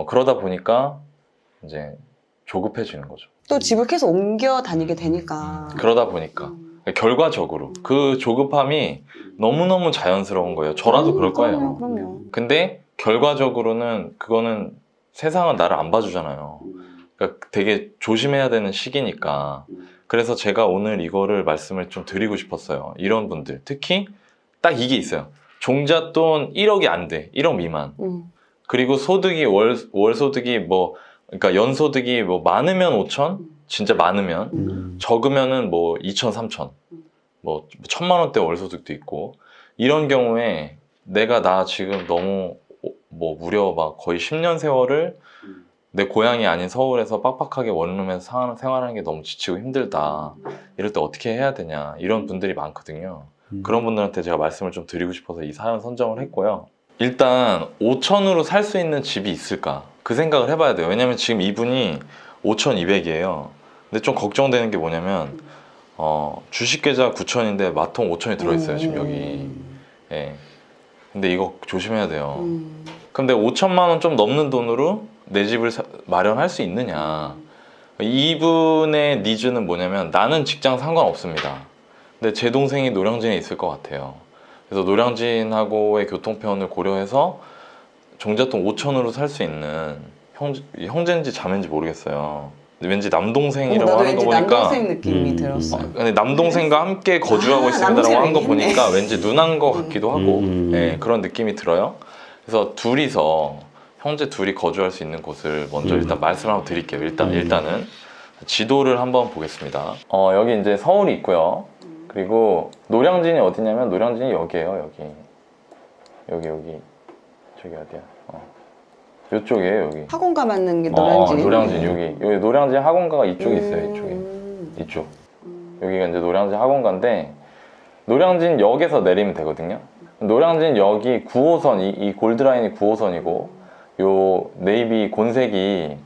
그러다 보니까 이제 조급해지는 거죠. 또 집을 계속 옮겨 다니게 되니까. 그러다 보니까. 결과적으로. 그 조급함이 너무너무 자연스러운 거예요. 저라도 그럴 거예요. 그럼요. 근데 결과적으로는 그거는 세상은 나를 안 봐주잖아요. 그러니까 되게 조심해야 되는 시기니까. 그래서 제가 오늘 이거를 말씀을 좀 드리고 싶었어요. 이런 분들. 특히 딱 이게 있어요. 종잣돈 1억이 안 돼. 1억 미만. 그리고 소득이 월 소득이 그러니까 연소득이 많으면 5천? 진짜 많으면. 적으면은 2천, 3천. 1,000만 원대 월 소득도 있고. 이런 경우에 나 지금 너무 무려 거의 10년 세월을 내 고향이 아닌 서울에서 빡빡하게 원룸에서 생활하는 게 너무 지치고 힘들다. 이럴 때 어떻게 해야 되냐. 이런 분들이 많거든요. 그런 분들한테 제가 말씀을 좀 드리고 싶어서 이 사연 선정을 했고요. 일단 5천으로 살 수 있는 집이 있을까? 그 생각을 해봐야 돼요. 왜냐면 지금 이분이 5,200이에요. 근데 좀 걱정되는 게 뭐냐면 주식계좌 9천인데 마통 5천이 들어있어요. 지금 여기. 예. 근데 이거 조심해야 돼요. 근데 5천만 원 좀 넘는 돈으로 내 집을 마련할 수 있느냐? 이분의 니즈는 뭐냐면 나는 직장 상관없습니다. 근데 제 동생이 노량진에 있을 것 같아요. 그래서 노량진하고의 교통편을 고려해서 종잣돈 5천으로 살 수 있는 형제인지 자매인지 모르겠어요. 근데 왠지 남동생이라고 나도 하는 거 왠지 보니까 남동생 느낌이 들었어. 근데 남동생과 함께 거주하고 있습니다라고 한 거 남동생이겠네. 보니까 왠지 누나인 것 같기도 하고 예, 그런 느낌이 들어요. 그래서 둘이서 형제 둘이 거주할 수 있는 곳을 먼저 일단 말씀을 한번 드릴게요. 일단은 지도를 한번 보겠습니다. 여기 이제 서울이 있고요. 그리고 노량진이 어디냐면 노량진이 여기예요. 여기 저기 어디야? 이쪽이에요. 여기. 학원가 맞는 게 노량진. 노량진 여기 노량진 학원가가 이쪽에 있어요. 이쪽. 여기가 이제 노량진 학원가인데 노량진 역에서 내리면 되거든요. 노량진 역이 9호선 이 골드라인이 9호선이고 요 네이비 곤색이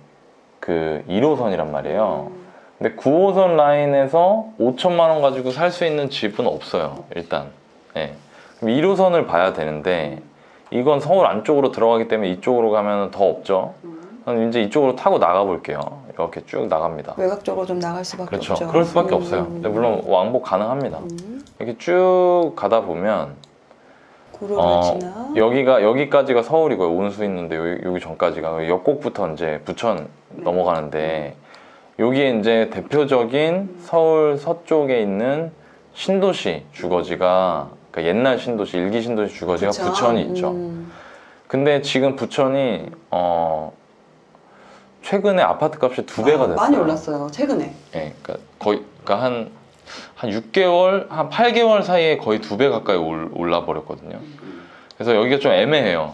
그 1호선이란 말이에요. 근데 9호선 라인에서 5천만 원 가지고 살 수 있는 집은 없어요. 일단. 예. 그럼 1호선을 봐야 되는데 이건 서울 안쪽으로 들어가기 때문에 이쪽으로 가면 더 없죠. 저는 이제 이쪽으로 타고 나가 볼게요. 이렇게 쭉 나갑니다. 외곽 쪽으로 좀 나갈 수밖에 그렇죠. 없죠. 그럴 수밖에 없어요. 근데 물론 왕복 가능합니다. 이렇게 쭉 가다 보면 구로를 지나. 여기까지가 서울이고요. 온수 있는데 여기 전까지가 역곡부터 이제 부천 넘어가는데 여기에 이제 대표적인 서울 서쪽에 있는 신도시 주거지가 그러니까 옛날 신도시 일기 신도시 주거지가 그쵸? 부천이 있죠. 근데 지금 부천이 최근에 아파트 값이 2배가 됐어요. 많이 올랐어요. 최근에. 예, 그러니까 한 6개월, 한 8개월 사이에 거의 2배 가까이 올라 버렸거든요. 그래서 여기가 좀 애매해요.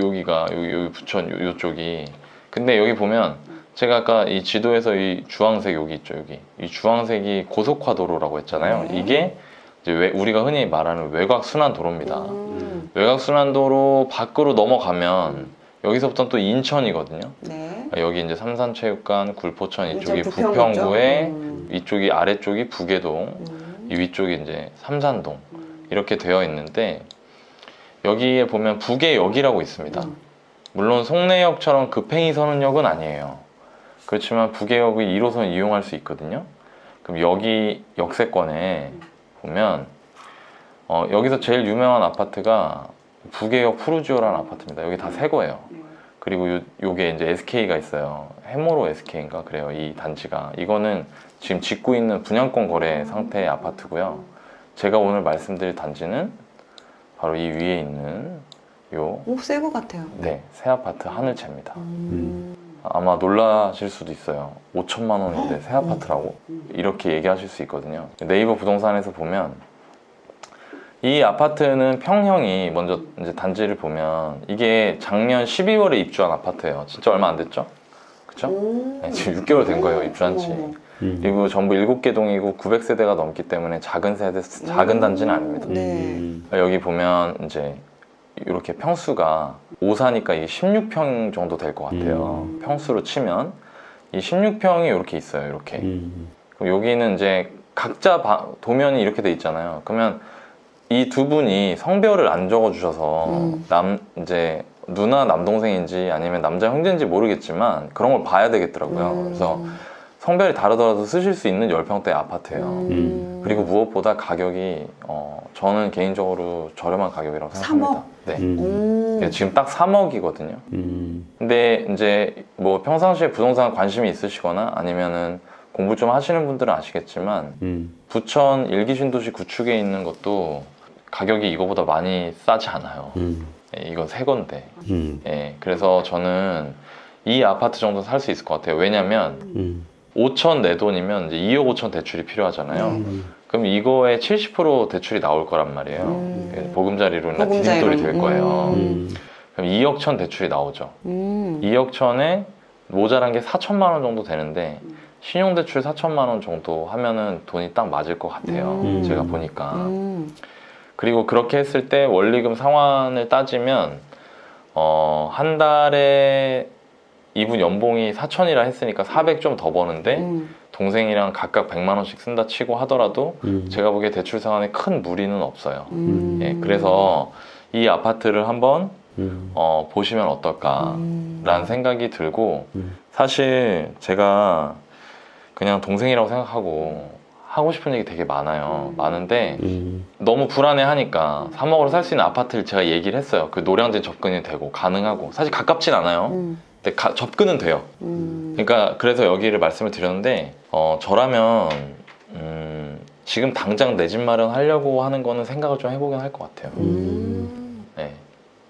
여기가 여기 부천 요쪽이. 근데 여기 보면 제가 아까 이 지도에서 이 주황색 여기 있죠. 이 주황색이 고속화도로라고 했잖아요. 이게 이제 우리가 흔히 말하는 외곽 순환도로입니다. 외곽 순환도로 밖으로 넘어가면 여기서부터는 또 인천이거든요. 네. 여기 이제 삼산체육관, 굴포천 이쪽이 인천 부평이죠. 부평구에 이쪽이 아래쪽이 부계동, 이 위쪽이 이제 삼산동 이렇게 되어 있는데 여기에 보면 부계역이라고 있습니다. 물론 송내역처럼 급행이 서는 역은 아니에요. 그렇지만 부계역의 1호선 이용할 수 있거든요. 그럼 여기 역세권에 보면 여기서 제일 유명한 아파트가 부계역 푸르지오라는 아파트입니다. 여기 다 새 거예요. 그리고 요게 이제 SK가 있어요. 해모로 SK인가 그래요. 이 단지가. 이거는 지금 짓고 있는 분양권 거래 상태의 아파트고요. 제가 오늘 말씀드릴 단지는 바로 이 위에 있는 새 거 같아요. 네, 새 아파트 하늘채입니다. 아마 놀라실 수도 있어요. 5천만 원인데 새 아파트라고? 이렇게 얘기하실 수 있거든요. 네이버 부동산에서 보면 이 아파트는 평형이 먼저 이제 단지를 보면 이게 작년 12월에 입주한 아파트예요. 진짜 얼마 안 됐죠? 그쵸? 네, 지금 6개월 된 거예요, 입주한 지. 그리고 전부 7개 동이고 900세대가 넘기 때문에 작은 단지는 아닙니다. 네. 여기 보면 이제 이렇게 평수가 5사니까 이게 16평 정도 될 것 같아요. 평수로 치면 이 16평이 이렇게 있어요. 이렇게. 그럼 여기는 이제 각자 도면이 이렇게 돼 있잖아요. 그러면 이 두 분이 성별을 안 적어주셔서 이제 누나 남동생인지 아니면 남자 형제인지 모르겠지만 그런 걸 봐야 되겠더라고요. 그래서 성별이 다르더라도 쓰실 수 있는 10평대 아파트예요. 그리고 무엇보다 가격이 저는 개인적으로 저렴한 가격이라고 생각합니다. 3억? 네. 지금 딱 3억이거든요. 근데 이제 뭐 평상시에 부동산 관심이 있으시거나 아니면은 공부 좀 하시는 분들은 아시겠지만 부천 일기신도시 구축에 있는 것도 가격이 이거보다 많이 싸지 않아요. 예, 이건 새 건데. 예, 그래서 저는 이 아파트 정도 살 수 있을 것 같아요. 왜냐면 5천 내 돈이면 이제 2억 5천 대출이 필요하잖아요. 그럼 이거에 70% 대출이 나올 거란 말이에요. 보금자리로나 디딤돌이 될 거예요. 그럼 2억 천 대출이 나오죠. 2억 천에 모자란 게 4천만 원 정도 되는데 신용대출 4천만 원 정도 하면은 돈이 딱 맞을 것 같아요. 제가 보니까. 그리고 그렇게 했을 때 원리금 상환을 따지면 한 달에 이분 연봉이 4천이라 했으니까 400 좀 더 버는데 동생이랑 각각 100만 원씩 쓴다 치고 하더라도 제가 보기에 대출 상환에 큰 무리는 없어요. 예, 그래서 이 아파트를 한번 보시면 어떨까라는 생각이 들고 사실 제가 그냥 동생이라고 생각하고 하고 싶은 얘기 되게 많아요. 많은데 너무 불안해하니까 3억으로 살 수 있는 아파트를 제가 얘기를 했어요. 그 노량진 접근이 되고 가능하고 사실 가깝진 않아요. 근데 접근은 돼요. 그러니까 그래서 여기를 말씀을 드렸는데 저라면 지금 당장 내 집 마련하려고 하는 거는 생각을 좀 해보긴 할 것 같아요. 네.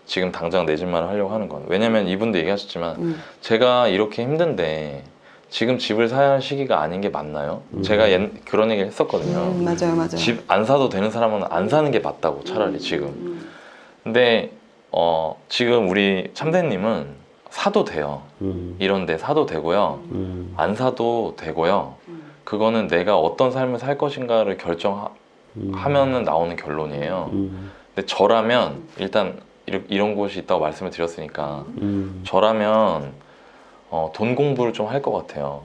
지금 당장 내 집 마련하려고 하는 건 왜냐면 이분도 얘기하셨지만 제가 이렇게 힘든데 지금 집을 사야 할 시기가 아닌 게 맞나요? 제가 그런 얘기를 했었거든요. 맞아요. 집 안 사도 되는 사람은 안 사는 게 맞다고 차라리 지금. 근데 지금 우리 참대님은 사도 돼요. 이런데 사도 되고요. 안 사도 되고요. 그거는 내가 어떤 삶을 살 것인가를 결정하면은 나오는 결론이에요. 근데 저라면 일단 이런 곳이 있다고 말씀을 드렸으니까 저라면 돈 공부를 좀 할 것 같아요.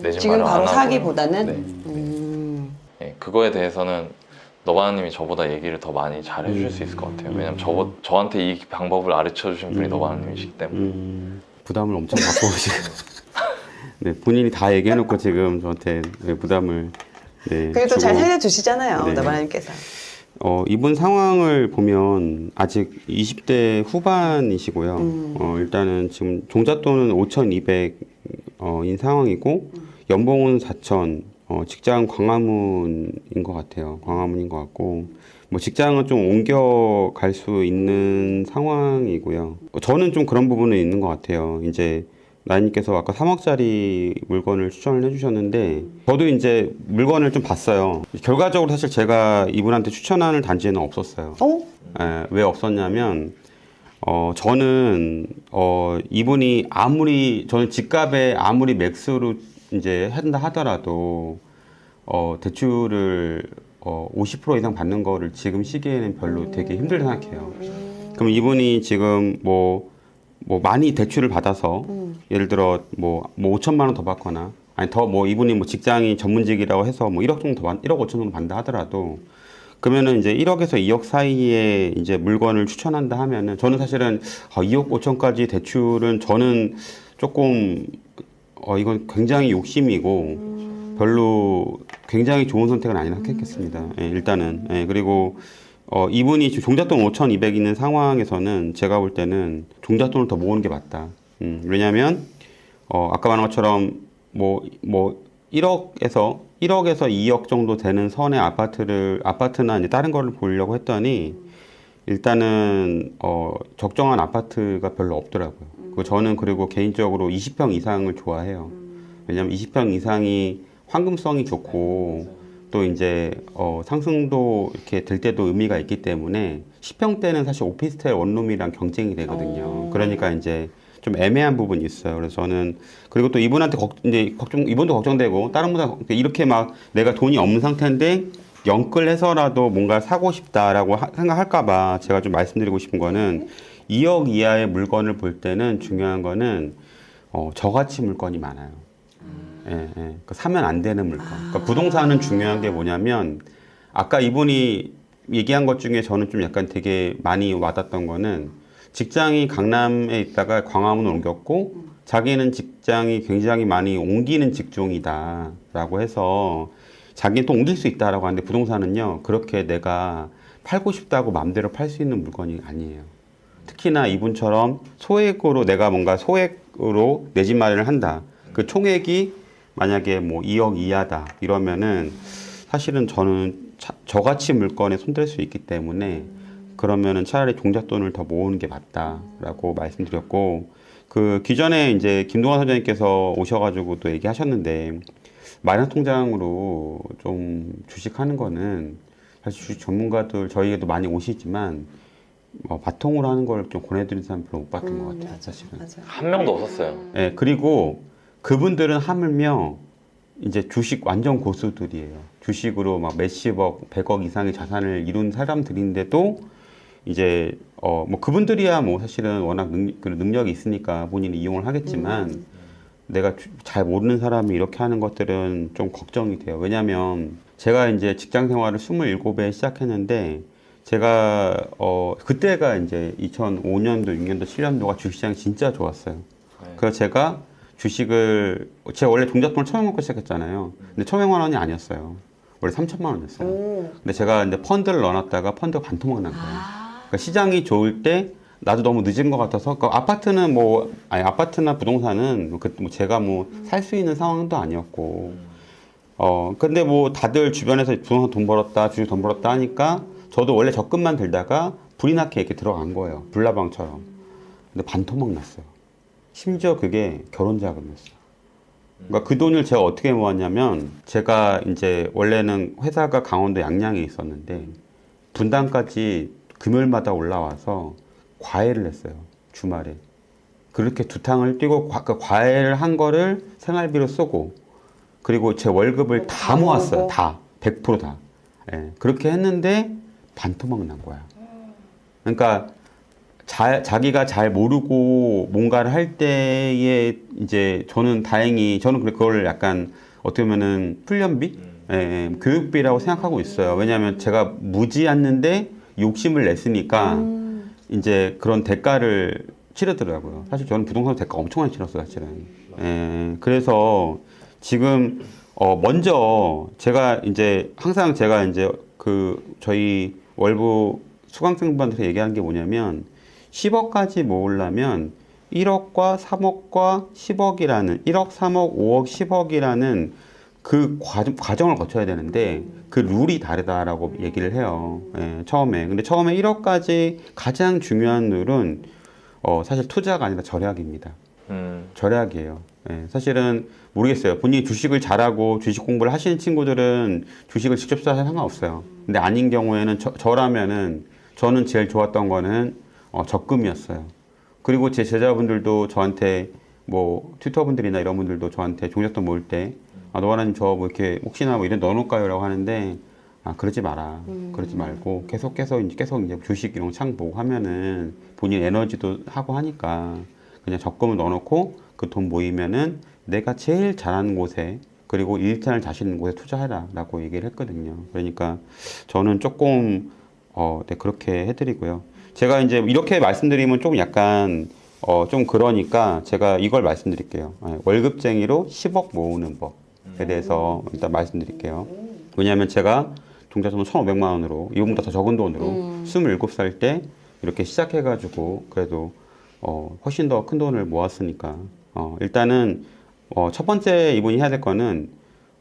내 집 지금 마련 바로 안 하고. 사기보다는 네, 그거에 대해서는 너바나님이 저보다 얘기를 더 많이 잘 해주실 수 있을 것 같아요. 왜냐면 저한테 이 방법을 가르쳐 주신 분이 너바나님이시기 때문에. 부담을 엄청 받고 오시고. 네, 본인이 다 얘기해놓고 지금 저한테 부담을. 네, 그래도 잘 주고. 살려주시잖아요. 네. 너바나님께서. 이분 상황을 보면 아직 20대 후반이시고요. 일단은 지금 종잣돈은 5,200인 상황이고 연봉은 4,000. 직장 광화문인 것 같아요. 광화문인 것 같고 뭐 직장은 좀 옮겨갈 수 있는 상황이고요. 저는 좀 그런 부분은 있는 것 같아요. 이제 나인님께서 아까 3억짜리 물건을 추천을 해주셨는데 저도 이제 물건을 좀 봤어요. 결과적으로 사실 제가 이분한테 추천하는 단지에는 없었어요. 왜 없었냐면 저는 이분이 저는 집값에 아무리 맥스로 이제 한다 하더라도 대출을 50% 이상 받는 거를 지금 시기에는 별로 되게 힘들다 생각해요. 그럼 이분이 지금 뭐 많이 대출을 받아서 예를 들어 뭐 5천만 원 더 받거나 아니 더 뭐 이분이 뭐 직장이 전문직이라고 해서 뭐 1억 정도 더 1억 5천 정도 받는다 하더라도 그러면은 이제 1억에서 2억 사이에 이제 물건을 추천한다 하면은 저는 사실은 2억 5천까지 대출은 저는 조금 이건 굉장히 욕심이고 별로 굉장히 좋은 선택은 아니라 생각했습니다. 예, 일단은. 예, 그리고 이분이 지금 종잣돈 5,200 있는 상황에서는 제가 볼 때는 종잣돈을 더 모으는 게 맞다. 왜냐하면 아까 말한 것처럼 뭐 1억에서 2억 정도 되는 선의 아파트나 이제 다른 거를 보려고 했더니 일단은 적정한 아파트가 별로 없더라고요. 저는 그리고 개인적으로 20평 이상을 좋아해요. 왜냐면 20평 이상이 황금성이 좋고 또 이제 상승도 이렇게 될 때도 의미가 있기 때문에 10평대는 사실 오피스텔 원룸이랑 경쟁이 되거든요. 그러니까 이제 좀 애매한 부분이 있어요. 그래서 저는 그리고 또 이분한테 이분도 걱정되고 다른 분들 이렇게 막 내가 돈이 없는 상태인데 영끌해서라도 뭔가 사고 싶다라고 생각할까봐 제가 좀 말씀드리고 싶은 거는 2억 이하의 물건을 볼 때는 중요한 거는 저가치 물건이 많아요. 그러니까 사면 안 되는 물건. 그러니까 부동산은 중요한 게 뭐냐면 아까 이분이 얘기한 것 중에 저는 좀 약간 되게 많이 와닿았던 거는 직장이 강남에 있다가 광화문으로 옮겼고 자기는 직장이 굉장히 많이 옮기는 직종이다라고 해서 자기는 또 옮길 수 있다라고 하는데 부동산은요 그렇게 내가 팔고 싶다고 마음대로 팔 수 있는 물건이 아니에요. 특히나 이분처럼 소액으로 내가 뭔가 소액으로 내 집 마련을 한다. 그 총액이 만약에 뭐 2억 이하다 이러면은 사실은 저는 저가치 물건에 손댈 수 있기 때문에 그러면은 차라리 종잣돈을 더 모으는 게 맞다라고 말씀드렸고 그 기존에 이제 김동완 선생님께서 오셔가지고 또 얘기하셨는데 마련통장으로 좀 주식하는 거는 사실 주식 전문가들 저희에도 많이 오시지만 바통으로 하는 걸 좀 권해드리는 사람 별로 못 봤던 것 같아요. 사실은. 한 명도 없었어요. 네, 그리고 그분들은 하물며 이제 주식 완전 고수들이에요. 주식으로 막 몇십억, 100억 이상의 자산을 이룬 사람들인데도 이제 뭐 그분들이야 뭐 사실은 워낙 그 능력이 있으니까 본인이 이용을 하겠지만 내가 잘 모르는 사람이 이렇게 하는 것들은 좀 걱정이 돼요. 왜냐면 제가 이제 직장 생활을 27에 시작했는데 제가 그때가 이제 2005년도, 6년도, 7년도가 주식시장이 진짜 좋았어요. 그래서 제가 원래 종잣돈을 1,000원 갖고 시작했잖아요. 근데 1,000원 원이 아니었어요. 원래 3,000만 원이었어요. 근데 제가 이제 펀드를 넣어놨다가 펀드가 반토막 난 거예요. 그러니까 시장이 좋을 때 나도 너무 늦은 것 같아서 아파트나 부동산은 제가 살 수 있는 상황도 아니었고 근데 뭐 다들 주변에서 부동산 돈 벌었다, 주식 돈 벌었다 하니까 저도 원래 적금만 들다가 불이 나게 이렇게 들어간 거예요. 불나방처럼. 근데 반토막 났어요. 심지어 그게 결혼 자금이었어요. 그러니까 그 돈을 제가 어떻게 모았냐면 제가 이제 원래는 회사가 강원도 양양에 있었는데 분당까지 금요일마다 올라와서 과외를 했어요. 주말에. 그렇게 두 탕을 뛰고 과외를 한 거를 생활비로 쓰고 그리고 제 월급을 다 모았어요. 다. 100% 다. 예. 그렇게 했는데 반토막 난 거야. 그러니까 자기가 잘 모르고 뭔가를 할 때에 이제 저는 그걸 약간 어떻게 보면은 훈련비? 교육비라고 생각하고 있어요. 왜냐하면 제가 무지했는데 욕심을 냈으니까 이제 그런 대가를 치르더라고요. 사실 저는 부동산 대가 엄청 많이 치렀어요, 사실은. 그래서 지금 먼저 제가 이제 항상 저희 월부 수강생분한테 얘기하는 게 뭐냐면 10억까지 모으려면 1억과 3억과 10억이라는 1억, 3억, 5억, 10억이라는 그 과정을 거쳐야 되는데 그 룰이 다르다라고 얘기를 해요. 처음에. 근데 처음에 1억까지 가장 중요한 룰은 사실 투자가 아니라 절약입니다. 절약이에요. 사실은 모르겠어요. 본인이 주식을 잘하고 주식 공부를 하시는 친구들은 주식을 직접 사서 상관없어요. 근데 아닌 경우에는 저라면은 저는 제일 좋았던 거는 적금이었어요. 그리고 제 제자분들도 저한테 튜터분들이나 이런 분들도 저한테 종잣돈 모을 때 노아라님 저 이렇게 혹시나 이런 넣어놓을까요? 라고 하는데 그러지 마라. 그러지 말고 계속 이제 주식 이런 거 창 보고 하면은 본인 에너지도 하고 하니까 그냥 적금을 넣어놓고 그 돈 모이면은 내가 제일 잘하는 곳에 그리고 리턴을 자신 있는 곳에 투자해라 라고 얘기를 했거든요. 그러니까 저는 조금 그렇게 해드리고요. 제가 이제 이렇게 말씀드리면 좀 약간 좀 그러니까 제가 이걸 말씀드릴게요. 월급쟁이로 10억 모으는 법에 대해서 일단 말씀드릴게요. 왜냐하면 제가 종잣돈을 1,500만 원으로 이거보다 더 적은 돈으로 27살 때 이렇게 시작해가지고 그래도 훨씬 더 큰 돈을 모았으니까 일단은 첫 번째 이분이 해야 될 거는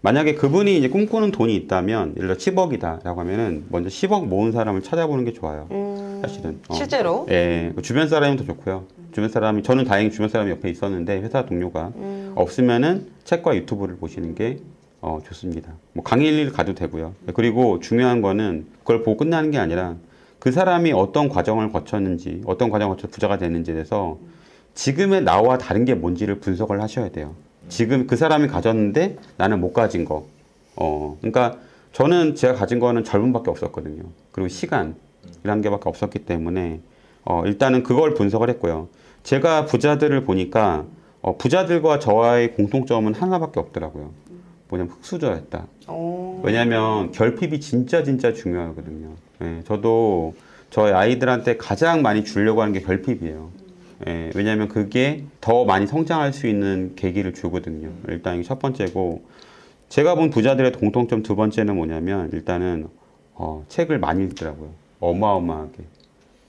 만약에 그분이 이제 꿈꾸는 돈이 있다면 예를 들어 10억이다라고 하면은 먼저 10억 모은 사람을 찾아보는 게 좋아요. 사실은 실제로? 예, 주변 사람이 더 좋고요. 저는 다행히 주변 사람이 옆에 있었는데 회사 동료가 없으면은 책과 유튜브를 보시는 게 좋습니다. 강의를 가도 되고요. 그리고 중요한 거는 그걸 보고 끝나는 게 아니라 그 사람이 어떤 과정을 거쳤는지, 어떤 과정을 거쳐서 부자가 됐는지에 대해서 지금의 나와 다른 게 뭔지를 분석을 하셔야 돼요. 지금 그 사람이 가졌는데 나는 못 가진 거. 그러니까 저는 제가 가진 거는 젊음밖에 없었거든요. 그리고 시간이라는 게밖에 없었기 때문에 일단은 그걸 분석을 했고요. 제가 부자들을 보니까 부자들과 저와의 공통점은 하나밖에 없더라고요. 뭐냐면 흙수저였다. 왜냐하면 결핍이 진짜 중요하거든요. 저도 저희 아이들한테 가장 많이 주려고 하는 게 결핍이에요. 왜냐하면 그게 더 많이 성장할 수 있는 계기를 주거든요. 일단 이게 첫 번째고, 제가 본 부자들의 공통점 두 번째는 뭐냐면 일단은 책을 많이 읽더라고요. 어마어마하게.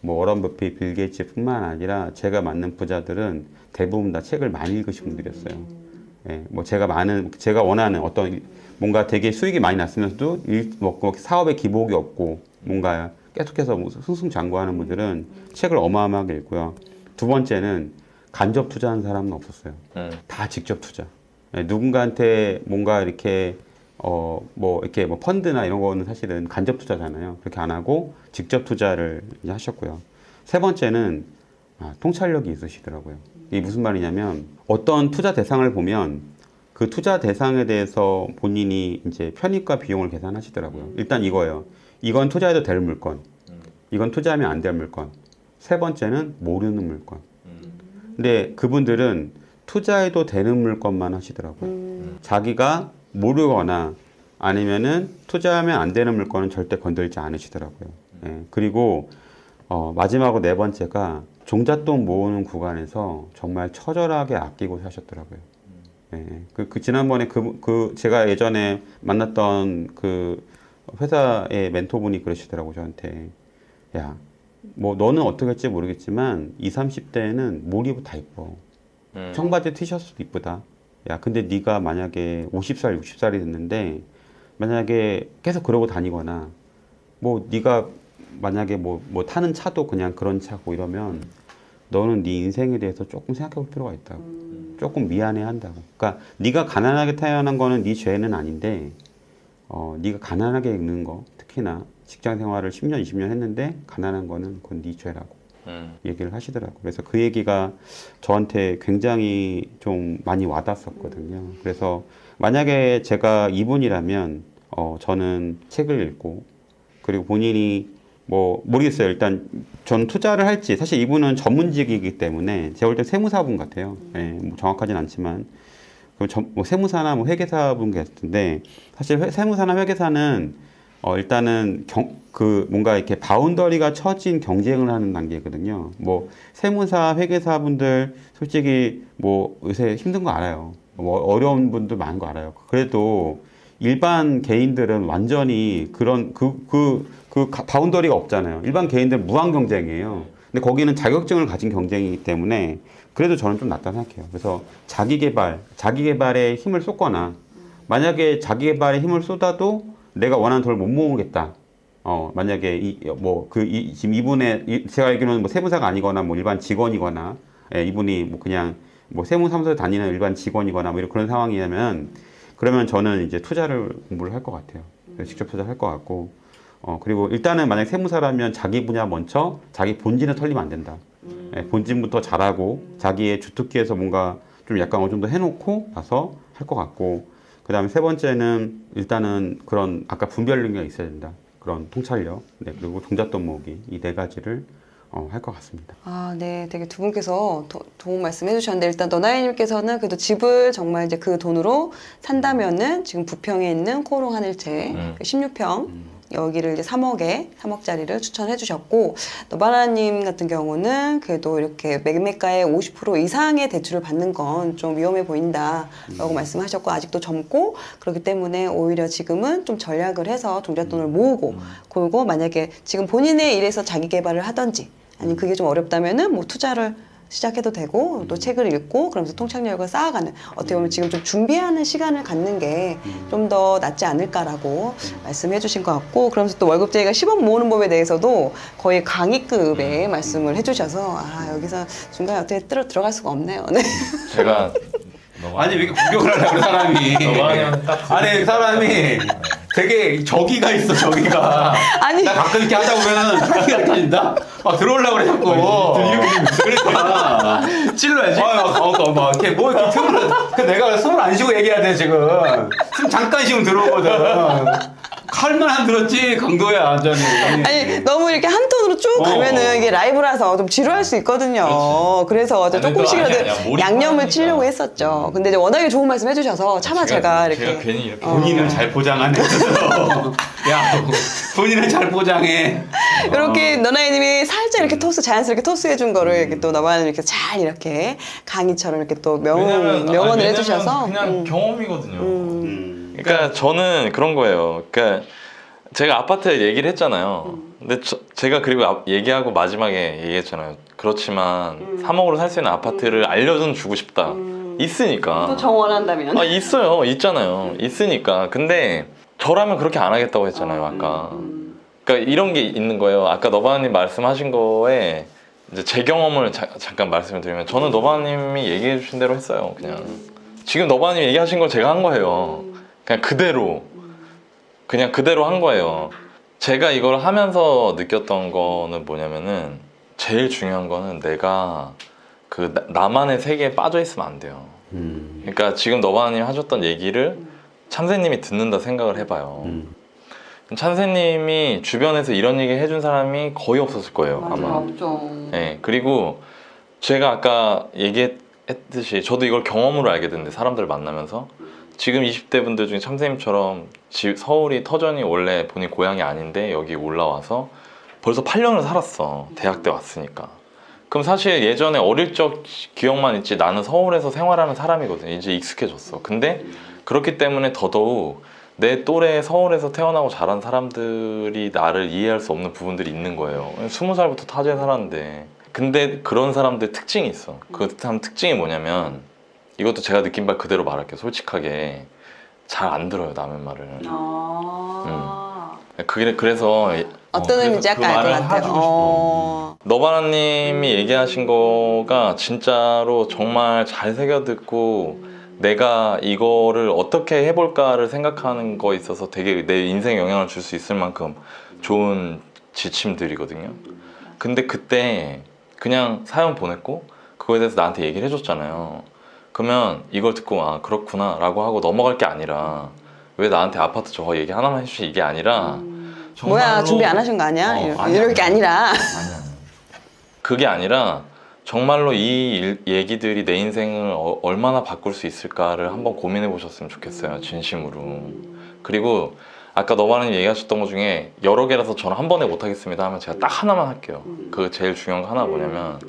워런 버핏, 빌 게이츠뿐만 아니라 제가 만난 부자들은 대부분 다 책을 많이 읽으신 분들이었어요. 제가 원하는 어떤 뭔가 되게 수익이 많이 났으면서도 사업에 기복이 없고 뭔가 계속해서 승승장구하는 분들은 책을 어마어마하게 읽고요. 두 번째는 간접 투자하는 사람은 없었어요. 다 직접 투자. 누군가한테 뭔가 이렇게 펀드나 이런 거는 사실은 간접 투자잖아요. 그렇게 안 하고 직접 투자를 이제 하셨고요. 세 번째는 통찰력이 있으시더라고요. 이게 무슨 말이냐면 어떤 투자 대상을 보면 그 투자 대상에 대해서 본인이 이제 편익과 비용을 계산하시더라고요. 일단 이거예요. 이건 투자해도 될 물건. 이건 투자하면 안 될 물건. 세 번째는 모르는 물건. 근데 그분들은 투자해도 되는 물건만 하시더라고요. 자기가 모르거나 아니면은 투자하면 안 되는 물건은 절대 건들지 않으시더라고요. 예. 그리고 마지막으로 네 번째가 종잣돈 모으는 구간에서 정말 처절하게 아끼고 사셨더라고요. 예. 지난번에 제가 예전에 만났던 그 회사의 멘토분이 그러시더라고요, 저한테. 야, 뭐 너는 어떻게 할지 모르겠지만 20, 30대에는 뭘 입어도 다 이뻐. 청바지 티셔츠도 이쁘다. 야, 근데 네가 만약에 50살, 60살이 됐는데 만약에 계속 그러고 다니거나 뭐 네가 만약에 뭐 타는 차도 그냥 그런 차고 이러면 너는 네 인생에 대해서 조금 생각해 볼 필요가 있다고. 조금 미안해 한다고. 그러니까 네가 가난하게 태어난 거는 네 죄는 아닌데 네가 가난하게 있는 거, 특히나 직장 생활을 10년, 20년 했는데 가난한 거는 그건 네 죄라고 얘기를 하시더라고요. 그래서 그 얘기가 저한테 굉장히 좀 많이 와닿았었거든요. 그래서 만약에 제가 이분이라면 저는 책을 읽고 그리고 본인이 뭐 모르겠어요. 일단 전 투자를 할지 사실 이분은 전문직이기 때문에 제가 볼 때 세무사분 같아요. 예, 뭐 정확하진 않지만 뭐 세무사나 뭐 회계사분 같은데 사실 세무사나 회계사는 일단은 뭔가 이렇게 바운더리가 처진 경쟁을 하는 단계거든요. 뭐 세무사 회계사분들 솔직히 뭐 요새 힘든 거 알아요. 뭐 어려운 분들 많은 거 알아요. 그래도 일반 개인들은 완전히 그런 바운더리가 없잖아요. 일반 개인들은 무한 경쟁이에요. 근데 거기는 자격증을 가진 경쟁이기 때문에 그래도 저는 좀 낫다 생각해요. 그래서 자기 개발에 힘을 쏟거나 만약에 자기 개발에 힘을 쏟아도 내가 원하는 돈을 못 모으겠다. 만약에 지금 이분의 제가 알기로는 뭐 세무사가 아니거나 뭐 일반 직원이거나 이분이 뭐 그냥 뭐 세무사무소에 다니는 일반 직원이거나 뭐 이런 그런 상황이라면 그러면 저는 이제 공부를 할 것 같아요. 직접 투자를 할 것 같고 그리고 일단은 만약 세무사라면 자기 분야 먼저 자기 본진을 털리면 안 된다. 본진부터 잘하고 자기의 주특기에서 뭔가 좀 약간 어느 정도 해놓고 나서 할 것 같고 그 다음에 세 번째는 일단은 그런 아까 분별 능력이 있어야 된다. 그런 통찰력 그리고 종잣돈 모으기 이 네 가지를 할 것 같습니다. 아, 네. 되게 두 분께서 도움 말씀 해주셨는데, 일단 너나이님께서는 그래도 집을 정말 이제 그 돈으로 산다면은 지금 부평에 있는 코오롱 하늘채 16평 여기를 이제 3억짜리를 추천해 주셨고, 너바나님 같은 경우는 그래도 이렇게 매매가의 50% 이상의 대출을 받는 건 좀 위험해 보인다라고 말씀하셨고, 아직도 젊고 그렇기 때문에 오히려 지금은 좀 전략을 해서 종잣돈을 모으고, 그리고 만약에 지금 본인의 일에서 자기 개발을 하든지 아니면 그게 좀 어렵다면은 뭐 투자를 시작해도 되고 또 책을 읽고 그러면서 통찰력을 쌓아가는, 어떻게 보면 지금 좀 준비하는 시간을 갖는 게 좀 더 낫지 않을까라고 말씀해 주신 것 같고, 그러면서 또 월급쟁이가 10억 모으는 법에 대해서도 거의 강의급의 말씀을 해주셔서 여기서 중간에 어떻게 들어갈 수가 없네요. 네. 제가 아니 왜 이렇게 공격을 하려고 그래 사람이. 아니 사람이 되게 저기가 있어 저기가. 아니 나 가끔 이렇게 하다 보면 사기가 터진다? 막 들어오려고 그래 자꾸. 그러니까 찔러야지. 막 이렇게 뭐 이렇게 틈을. 내가 숨을 안 쉬고 얘기해야 돼 지금. 숨 잠깐 쉬면 들어오거든. 칼만 안 들었지 강도야 완전히. 아니 너무 이렇게 한 톤으로 쭉 가면은 이게 라이브라서 좀 지루할 수 있거든요. 그래서 조금씩이라도 양념을 치려고 했었죠. 근데 이제 워낙에 좋은 말씀 해주셔서 차마 제가 이렇게 괜히 이렇게 본인을 잘 포장하네. 야 본인을 잘 포장해. 이렇게 너나이님이 살짝 이렇게 자연스럽게 토스해준 거를 이렇게 또 너바나님 이렇게 잘 이렇게 강의처럼 이렇게 또 명언을 해주셔서 그냥 경험이거든요. 그러니까 저는 그런 거예요. 그러니까 제가 아파트 얘기를 했잖아요. 근데 제가 그리고 얘기하고 마지막에 얘기했잖아요. 그렇지만 3억으로 살 수 있는 아파트를 알려좀 주고 싶다. 있으니까. 또 정원한다면? 있어요. 있잖아요. 있으니까. 근데 저라면 그렇게 안 하겠다고 했잖아요, 아까. 그러니까 이런 게 있는 거예요. 아까 너바나님 말씀하신 거에 이제 제 경험을 잠깐 말씀을 드리면, 저는 너바나님이 얘기해 주신 대로 했어요. 그냥 지금 너바나님 얘기하신 걸 제가 한 거예요. 그냥 그대로 한 거예요. 제가 이걸 하면서 느꼈던 거는 뭐냐면은, 제일 중요한 거는 내가 나만의 세계에 빠져 있으면 안 돼요. 그러니까 지금 너바나님 하셨던 얘기를 참새님이 듣는다 생각을 해봐요. 참새님이 주변에서 이런 얘기 해준 사람이 거의 없었을 거예요. 아마. 없죠. 네, 그리고 제가 아까 얘기했듯이 저도 이걸 경험으로 알게 됐는데 사람들을 만나면서 지금 20대 분들 중에 참새님처럼 서울이 터전이 원래 본인 고향이 아닌데 여기 올라와서 벌써 8년을 살았어. 대학 때 왔으니까. 그럼 사실 예전에 어릴 적 기억만 있지 나는 서울에서 생활하는 사람이거든. 이제 익숙해졌어. 근데 그렇기 때문에 더더욱 내 또래 서울에서 태어나고 자란 사람들이 나를 이해할 수 없는 부분들이 있는 거예요. 20살부터 타지에 살았는데. 근데 그런 사람들 특징이 있어. 그 사람 특징이 뭐냐면 이것도 제가 느낀 바 그대로 말할게요. 솔직하게 잘 안 들어요. 남의 말을. 그래서 어떤 의미인지 약간 알 것 같아요. 너바나님이 얘기하신 거가 진짜로 정말 잘 새겨듣고 내가 이거를 어떻게 해볼까를 생각하는 거에 있어서 되게 내 인생에 영향을 줄 수 있을 만큼 좋은 지침들이거든요. 근데 그때 그냥 사연 보냈고 그거에 대해서 나한테 얘기를 해줬잖아요. 그러면 이걸 듣고 아 그렇구나 라고 하고 넘어갈 게 아니라 왜 나한테 아파트 저거 얘기 하나만 해주시 이게 아니라 뭐야 준비 안 하신 거 아니야? 이럴 게 아니라 그게 아니라 정말로 이 얘기들이 내 인생을 얼마나 바꿀 수 있을까를 한번 고민해 보셨으면 좋겠어요. 진심으로. 그리고 아까 너바나님 얘기하셨던 것 중에 여러 개라서 저는 한 번에 못하겠습니다 하면 제가 딱 하나만 할게요. 그 제일 중요한 거 하나 뭐냐면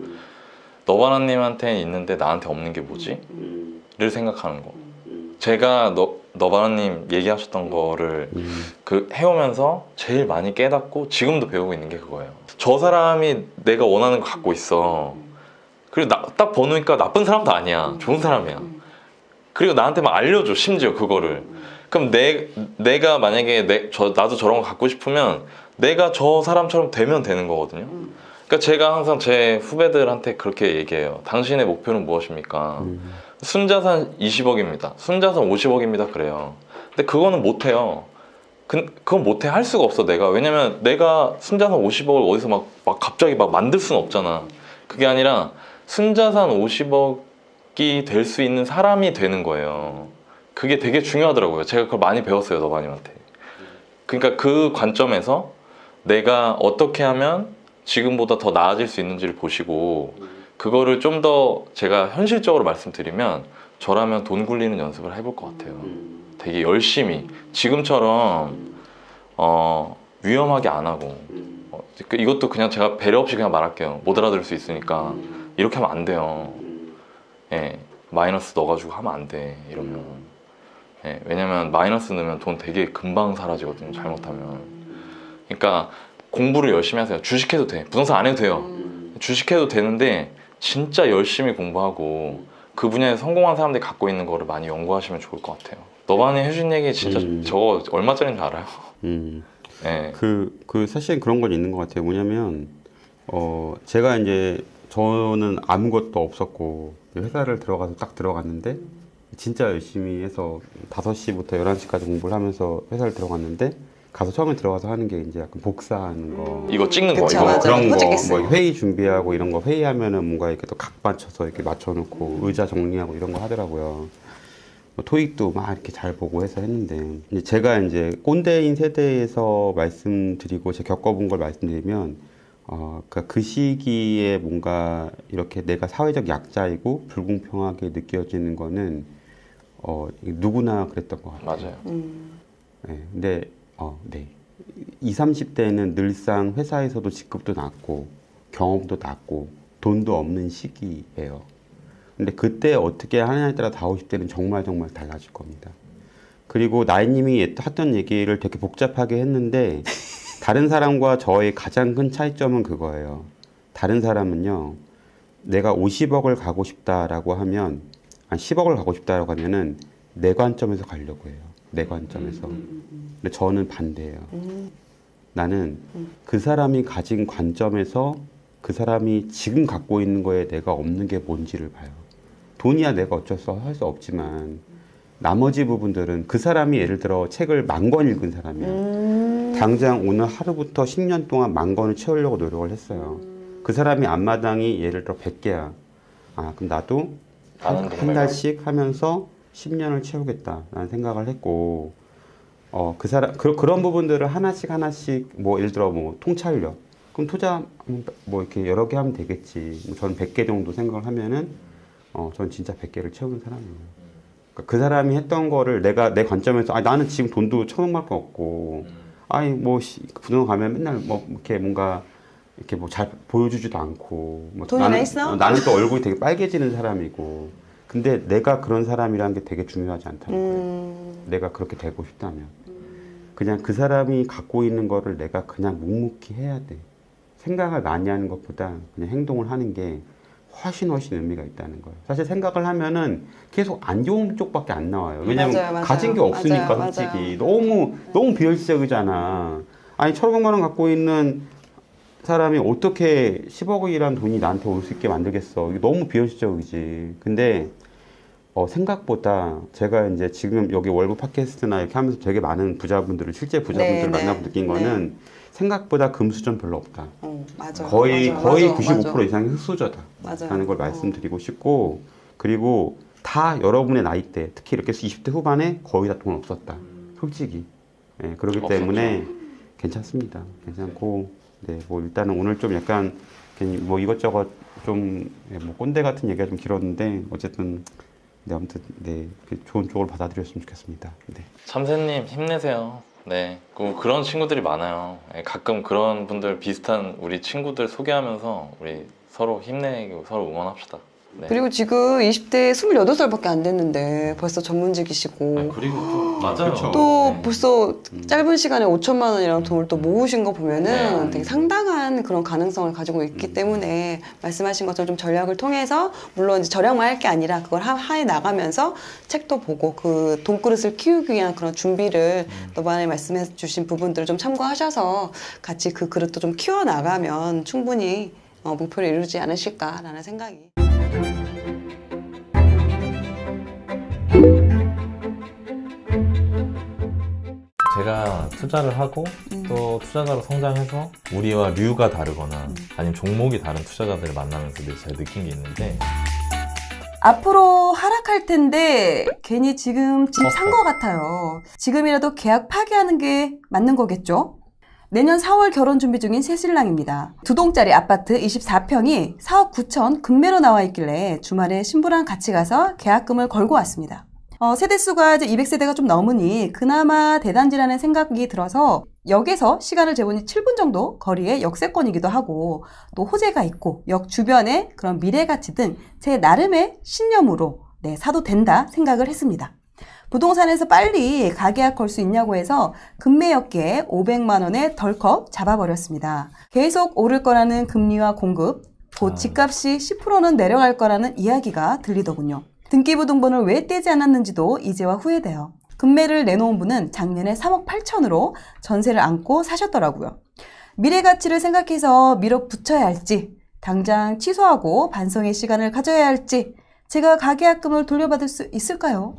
너바나님한테 있는데 나한테 없는 게 뭐지? 를 생각하는 거. 제가 너바나님 얘기하셨던 거를 그 해오면서 제일 많이 깨닫고 지금도 배우고 있는 게 그거예요. 저 사람이 내가 원하는 거 갖고 있어. 그리고 딱 보니까 나쁜 사람도 아니야. 좋은 사람이야. 그리고 나한테 막 알려줘. 심지어 그거를. 그럼 내가 만약에 나도 저런 거 갖고 싶으면 내가 저 사람처럼 되면 되는 거거든요. 그러니까 제가 항상 제 후배들한테 그렇게 얘기해요. 당신의 목표는 무엇입니까? 순자산 20억입니다. 순자산 50억입니다. 그래요. 근데 그거는 못해요. 그건 못해. 할 수가 없어 내가. 왜냐면 내가 순자산 50억을 어디서 막 갑자기 막 만들 수는 없잖아. 그게 아니라 순자산 50억이 될 수 있는 사람이 되는 거예요. 그게 되게 중요하더라고요. 제가 그걸 많이 배웠어요. 너바님한테. 그러니까 그 관점에서 내가 어떻게 하면 지금보다 더 나아질 수 있는지를 보시고 그거를 좀 더 제가 현실적으로 말씀드리면 저라면 돈 굴리는 연습을 해볼 것 같아요. 되게 열심히 지금처럼 위험하게 안 하고 이것도 그냥 제가 배려 없이 그냥 말할게요. 못 알아들을 수 있으니까 이렇게 하면 안 돼요. 예, 마이너스 넣어가지고 하면 안 돼. 이러면 예, 왜냐면 마이너스 넣으면 돈 되게 금방 사라지거든요. 잘못하면. 그러니까 공부를 열심히 하세요. 주식해도 돼. 부동산 안 해도 돼요. 주식해도 되는데 진짜 열심히 공부하고 그 분야에 성공한 사람들이 갖고 있는 거를 많이 연구하시면 좋을 것 같아요. 너만이 해준 얘기 진짜 저거 얼마짜리인 줄 알아요? 네. 사실 그런 건 있는 것 같아요. 뭐냐면 제가 이제 저는 아무것도 없었고 회사를 들어가서 딱 들어갔는데 진짜 열심히 해서 5시부터 11시까지 공부를 하면서 회사를 들어갔는데 가서 처음에 들어가서 하는 게 이제 약간 복사하는 거, 이거 찍는 거, 그쵸, 이거 맞아요. 그런 거, 프로젝트 뭐 회의 준비하고 이런 거 회의하면은 뭔가 이렇게 또 각 맞춰서 이렇게 맞춰놓고 의자 정리하고 이런 거 하더라고요. 뭐 토익도 막 이렇게 잘 보고 해서 했는데 이제 제가 이제 꼰대인 세대에서 말씀드리고 제가 겪어본 걸 말씀드리면 그러니까 그 시기에 뭔가 이렇게 내가 사회적 약자이고 불공평하게 느껴지는 거는 누구나 그랬던 것 같아요. 맞아요. 네, 근데 네. 20, 30대는 늘상 회사에서도 직급도 낮고 경험도 낮고 돈도 없는 시기예요. 근데 그때 어떻게 하느냐에 따라 40, 50대는 정말 달라질 겁니다. 그리고 나이님이 했던 얘기를 되게 복잡하게 했는데 다른 사람과 저의 가장 큰 차이점은 그거예요. 다른 사람은요, 내가 50억을 가고 싶다라고 하면, 10억을 가고 싶다라고 하면은 내 관점에서 가려고 해요. 내 관점에서. 근데 저는 반대예요. 나는 그 사람이 가진 관점에서 그 사람이 지금 갖고 있는 거에 내가 없는 게 뭔지를 봐요. 돈이야 내가 어쩔 수 할 수 없지만 나머지 부분들은 그 사람이 예를 들어 책을 10,000권 읽은 사람이야. 당장 오늘 하루부터 10년 동안 10,000권을 채우려고 노력을 했어요. 그 사람이 앞마당이 예를 들어 100개야. 그럼 나도 한 달씩 하면서 10년을 채우겠다라는 생각을 했고, 그런 부분들을 하나씩, 뭐, 예를 들어, 뭐, 통찰력. 그럼 투자, 뭐, 이렇게 여러 개 하면 되겠지. 뭐 저는 100개 정도 생각을 하면은, 전 진짜 100개를 채우는 사람이에요. 그러니까 그 사람이 했던 거를 내가 내 관점에서, 나는 지금 돈도 1,000원밖에 없고, 부동산 가면 맨날 뭐, 이렇게 뭔가, 이렇게 뭐 잘 보여주지도 않고. 뭐 돈이나 있어? 나는 또 얼굴이 되게 빨개지는 사람이고. 근데 내가 그런 사람이라는 게 되게 중요하지 않다는 거예요. 내가 그렇게 되고 싶다면. 그냥 그 사람이 갖고 있는 거를 내가 그냥 묵묵히 해야 돼. 생각을 많이 하는 것보다 그냥 행동을 하는 게 훨씬 의미가 있다는 거예요. 사실 생각을 하면은 계속 안 좋은 쪽밖에 안 나와요. 왜냐면 맞아요. 가진 게 없으니까 맞아요. 솔직히. 너무 비현실적이잖아. 아니 1,500만 원 갖고 있는 사람이 어떻게 10억이란 돈이 나한테 올 수 있게 만들겠어. 이게 너무 비현실적이지. 근데 생각보다 제가 이제 지금 여기 월부 팟캐스트나 이렇게 하면서 되게 많은 실제 부자분들을 만나고 느낀 거는 생각보다 금수저 별로 없다. 맞아. 거의 맞아, 95% 이상이 흑수저다. 맞아요. 라는 걸 말씀드리고 싶고, 그리고 다 여러분의 나이대, 특히 이렇게 20대 후반에 거의 다 돈 없었다. 솔직히. 네, 그렇기 없었죠. 때문에 괜찮습니다. 괜찮고, 네, 뭐 일단은 오늘 좀 약간 괜히 뭐 이것저것 좀 뭐 꼰대 같은 얘기가 좀 길었는데 어쨌든 네, 아무튼 네, 좋은 쪽으로 받아들였으면 좋겠습니다. 네. 참새님 힘내세요. 네, 그런 친구들이 많아요. 가끔 그런 분들 비슷한 우리 친구들 소개하면서 우리 서로 힘내고 서로 응원합시다. 네. 그리고 지금 20대 28살밖에 안 됐는데 벌써 전문직이시고 그리고 또 맞아요. 또 네. 벌써 짧은 시간에 5천만 원이랑 돈을 또 모으신 거 보면은 네. 되게 상당한 그런 가능성을 가지고 있기 때문에 말씀하신 것처럼 좀 전략을 통해서 물론 이제 절약만 할 게 아니라 그걸 하에 나가면서 책도 보고 그 돈그릇을 키우기 위한 그런 준비를 너번에 말씀해 주신 부분들을 좀 참고하셔서 같이 그 그릇도 좀 키워 나가면 충분히 목표를 이루지 않으실까라는 생각이. 제가 투자를 하고 또 투자자로 성장해서 우리와 류가 다르거나 아니면 종목이 다른 투자자들을 만나면서 제가 느낀 게 있는데 앞으로 하락할 텐데 괜히 지금 집 산 것 같아요. 지금이라도 계약 파기하는 게 맞는 거겠죠? 내년 4월 결혼 준비 중인 새신랑입니다. 2동짜리 아파트 24평이 4억 9천 금매로 나와 있길래 주말에 신부랑 같이 가서 계약금을 걸고 왔습니다. 세대수가 이제 200세대가 좀 넘으니 그나마 대단지라는 생각이 들어서 역에서 시간을 재보니 7분 정도 거리의 역세권이기도 하고 또 호재가 있고 역 주변에 그런 미래가치 등 제 나름의 신념으로 사도 된다 생각을 했습니다. 부동산에서 빨리 가계약 걸 수 있냐고 해서 금매역계에 500만 원에 덜컥 잡아버렸습니다. 계속 오를 거라는 금리와 공급, 곧 집값이 10%는 내려갈 거라는 이야기가 들리더군요. 등기부등본을 왜 떼지 않았는지도 이제와 후회돼요. 금매를 내놓은 분은 작년에 3억 8천으로 전세를 안고 사셨더라고요. 미래 가치를 생각해서 밀어붙여야 할지, 당장 취소하고 반성의 시간을 가져야 할지, 제가 가계약금을 돌려받을 수 있을까요?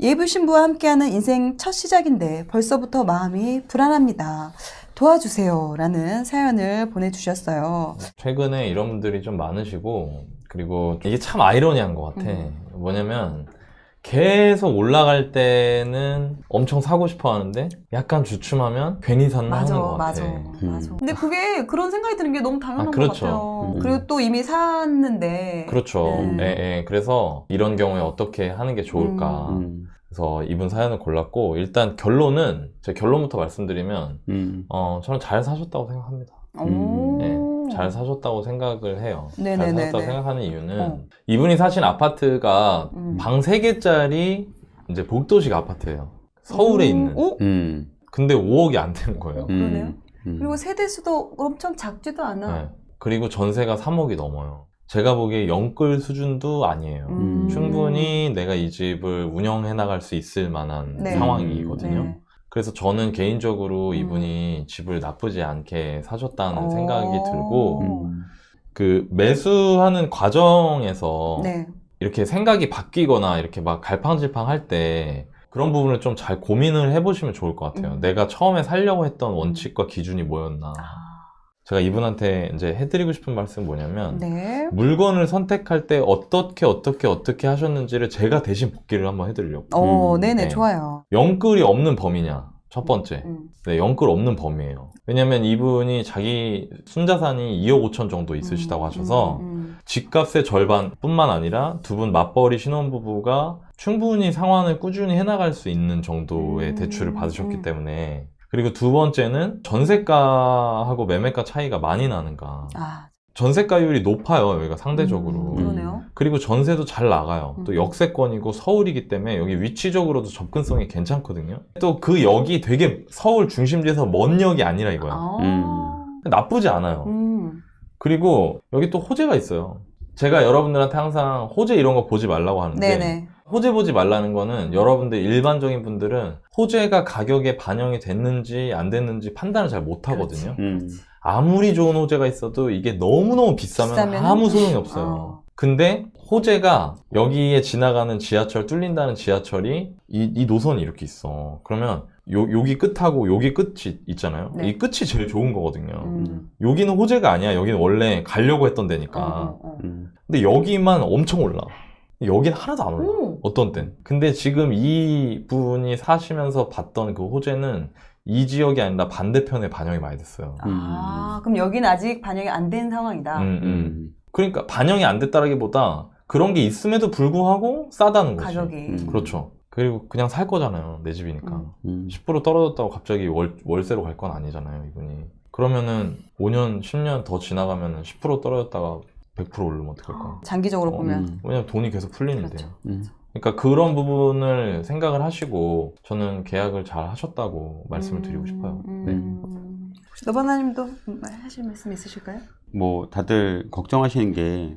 예비 신부와 함께하는 인생 첫 시작인데 벌써부터 마음이 불안합니다. 도와주세요. 라는 사연을 보내주셨어요. 최근에 이런 분들이 좀 많으시고 그리고 이게 참 아이러니한 것 같아. 뭐냐면 계속 올라갈 때는 엄청 사고 싶어 하는데 약간 주춤하면 괜히 샀나 하는 것 같아. 맞아. 근데 그게 그런 생각이 드는 게 너무 당연한 그렇죠. 것 같아요. 그리고 또 이미 샀는데. 그렇죠. 그래서 이런 경우에 어떻게 하는 게 좋을까. 그래서 이분 사연을 골랐고 일단 결론은 제 결론부터 말씀드리면 저는 잘 사셨다고 생각합니다. 잘 사셨다고 생각을 해요. 잘 사셨다고 생각하는 이유는 이분이 사신 아파트가 방 3개짜리 이제 복도식 아파트예요. 서울에 있는. 근데 5억이 안 되는 거예요. 그러네요. 그리고 세대수도 엄청 작지도 않아. 그리고 전세가 3억이 넘어요. 제가 보기에 영끌 수준도 아니에요. 충분히 내가 이 집을 운영해 나갈 수 있을 만한 상황이거든요. 그래서 저는 개인적으로 이분이 집을 나쁘지 않게 사셨다는 생각이 들고 그 매수하는 과정에서 이렇게 생각이 바뀌거나 이렇게 막 갈팡질팡 할 때 그런 부분을 좀 잘 고민을 해보시면 좋을 것 같아요. 내가 처음에 살려고 했던 원칙과 기준이 뭐였나. 제가 이분한테 이제 해드리고 싶은 말씀은 뭐냐면 네. 물건을 선택할 때 어떻게 하셨는지를 제가 대신 복기를 한번 해드리려고. 네네, 네. 좋아요. 영끌이 없는 범위냐? 첫 번째. 음. 네, 영끌 없는 범위예요. 왜냐면 이분이 자기 순자산이 2억 5천 정도 있으시다고 하셔서 집값의 절반뿐만 아니라 두 분 맞벌이 신혼부부가 충분히 상환을 꾸준히 해나갈 수 있는 정도의 대출을 받으셨기 때문에, 그리고 두 번째는 전세가하고 매매가 차이가 많이 나는가. 아, 전세가율이 높아요, 여기가 상대적으로. 그러네요. 그리고 전세도 잘 나가요. 또 역세권이고 서울이기 때문에 여기 위치적으로도 접근성이 괜찮거든요. 또 그 역이 되게 서울 중심지에서 먼 역이 아니라 이거야. 나쁘지 않아요. 그리고 여기 또 호재가 있어요. 제가 여러분들한테 항상 호재 이런 거 보지 말라고 하는데, 네네. 호재 보지 말라는 거는 여러분들 일반적인 분들은 호재가 가격에 반영이 됐는지 안 됐는지 판단을 잘 못 하거든요. 아무리 좋은 호재가 있어도 이게 너무너무 비싸면 아무 소용이 없어요. 근데 호재가 여기에 지나가는 지하철, 뚫린다는 지하철이 이 노선이 이렇게 있어. 그러면 여기 끝하고 여기 끝이 있잖아요. 네. 이 끝이 제일 좋은 거거든요. 여기는 호재가 아니야. 여기는 원래 가려고 했던 데니까. 근데 여기만 엄청 올라. 여긴 하나도 안 올라. 어떤 땐. 근데 지금 이 분이 사시면서 봤던 그 호재는 이 지역이 아니라 반대편에 반영이 많이 됐어요. 그럼 여기는 아직 반영이 안 된 상황이다. 그러니까 반영이 안 됐다라기보다 그런 게 있음에도 불구하고 싸다는 거지. 가격이. 그렇죠. 그리고 그냥 살 거잖아요. 내 집이니까. 10% 떨어졌다고 갑자기 월세로 갈 건 아니잖아요, 이분이. 그러면은 5년, 10년 더 지나가면은 10% 떨어졌다가 100% 오르면 어떡할 거야. 장기적으로 보면. 왜냐면 돈이 계속 풀리는데요. 그렇죠. 그러니까 그런 부분을 생각을 하시고 저는 계약을 잘 하셨다고 말씀을 드리고 싶어요. 네. 너바나님도 하실 말씀 있으실까요? 뭐 다들 걱정하시는 게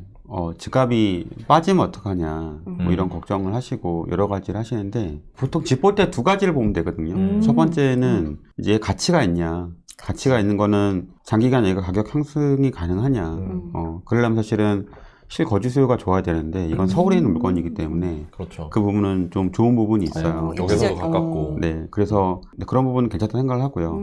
집값이 빠지면 어떡하냐 뭐 이런 걱정을 하시고 여러 가지를 하시는데, 보통 집 볼 때 두 가지를 보면 되거든요. 첫 번째는 이제 가치가 있냐. 가치가 있는 거는 장기간 얘가 가격 상승이 가능하냐. 그러려면 사실은 실거주 수요가 좋아야 되는데 이건 서울에 있는 물건이기 때문에 그렇죠. 그 부분은 좀 좋은 부분이 있어요. 여기서도 가깝고. 네, 그래서 그런 부분은 괜찮다고 생각을 하고요.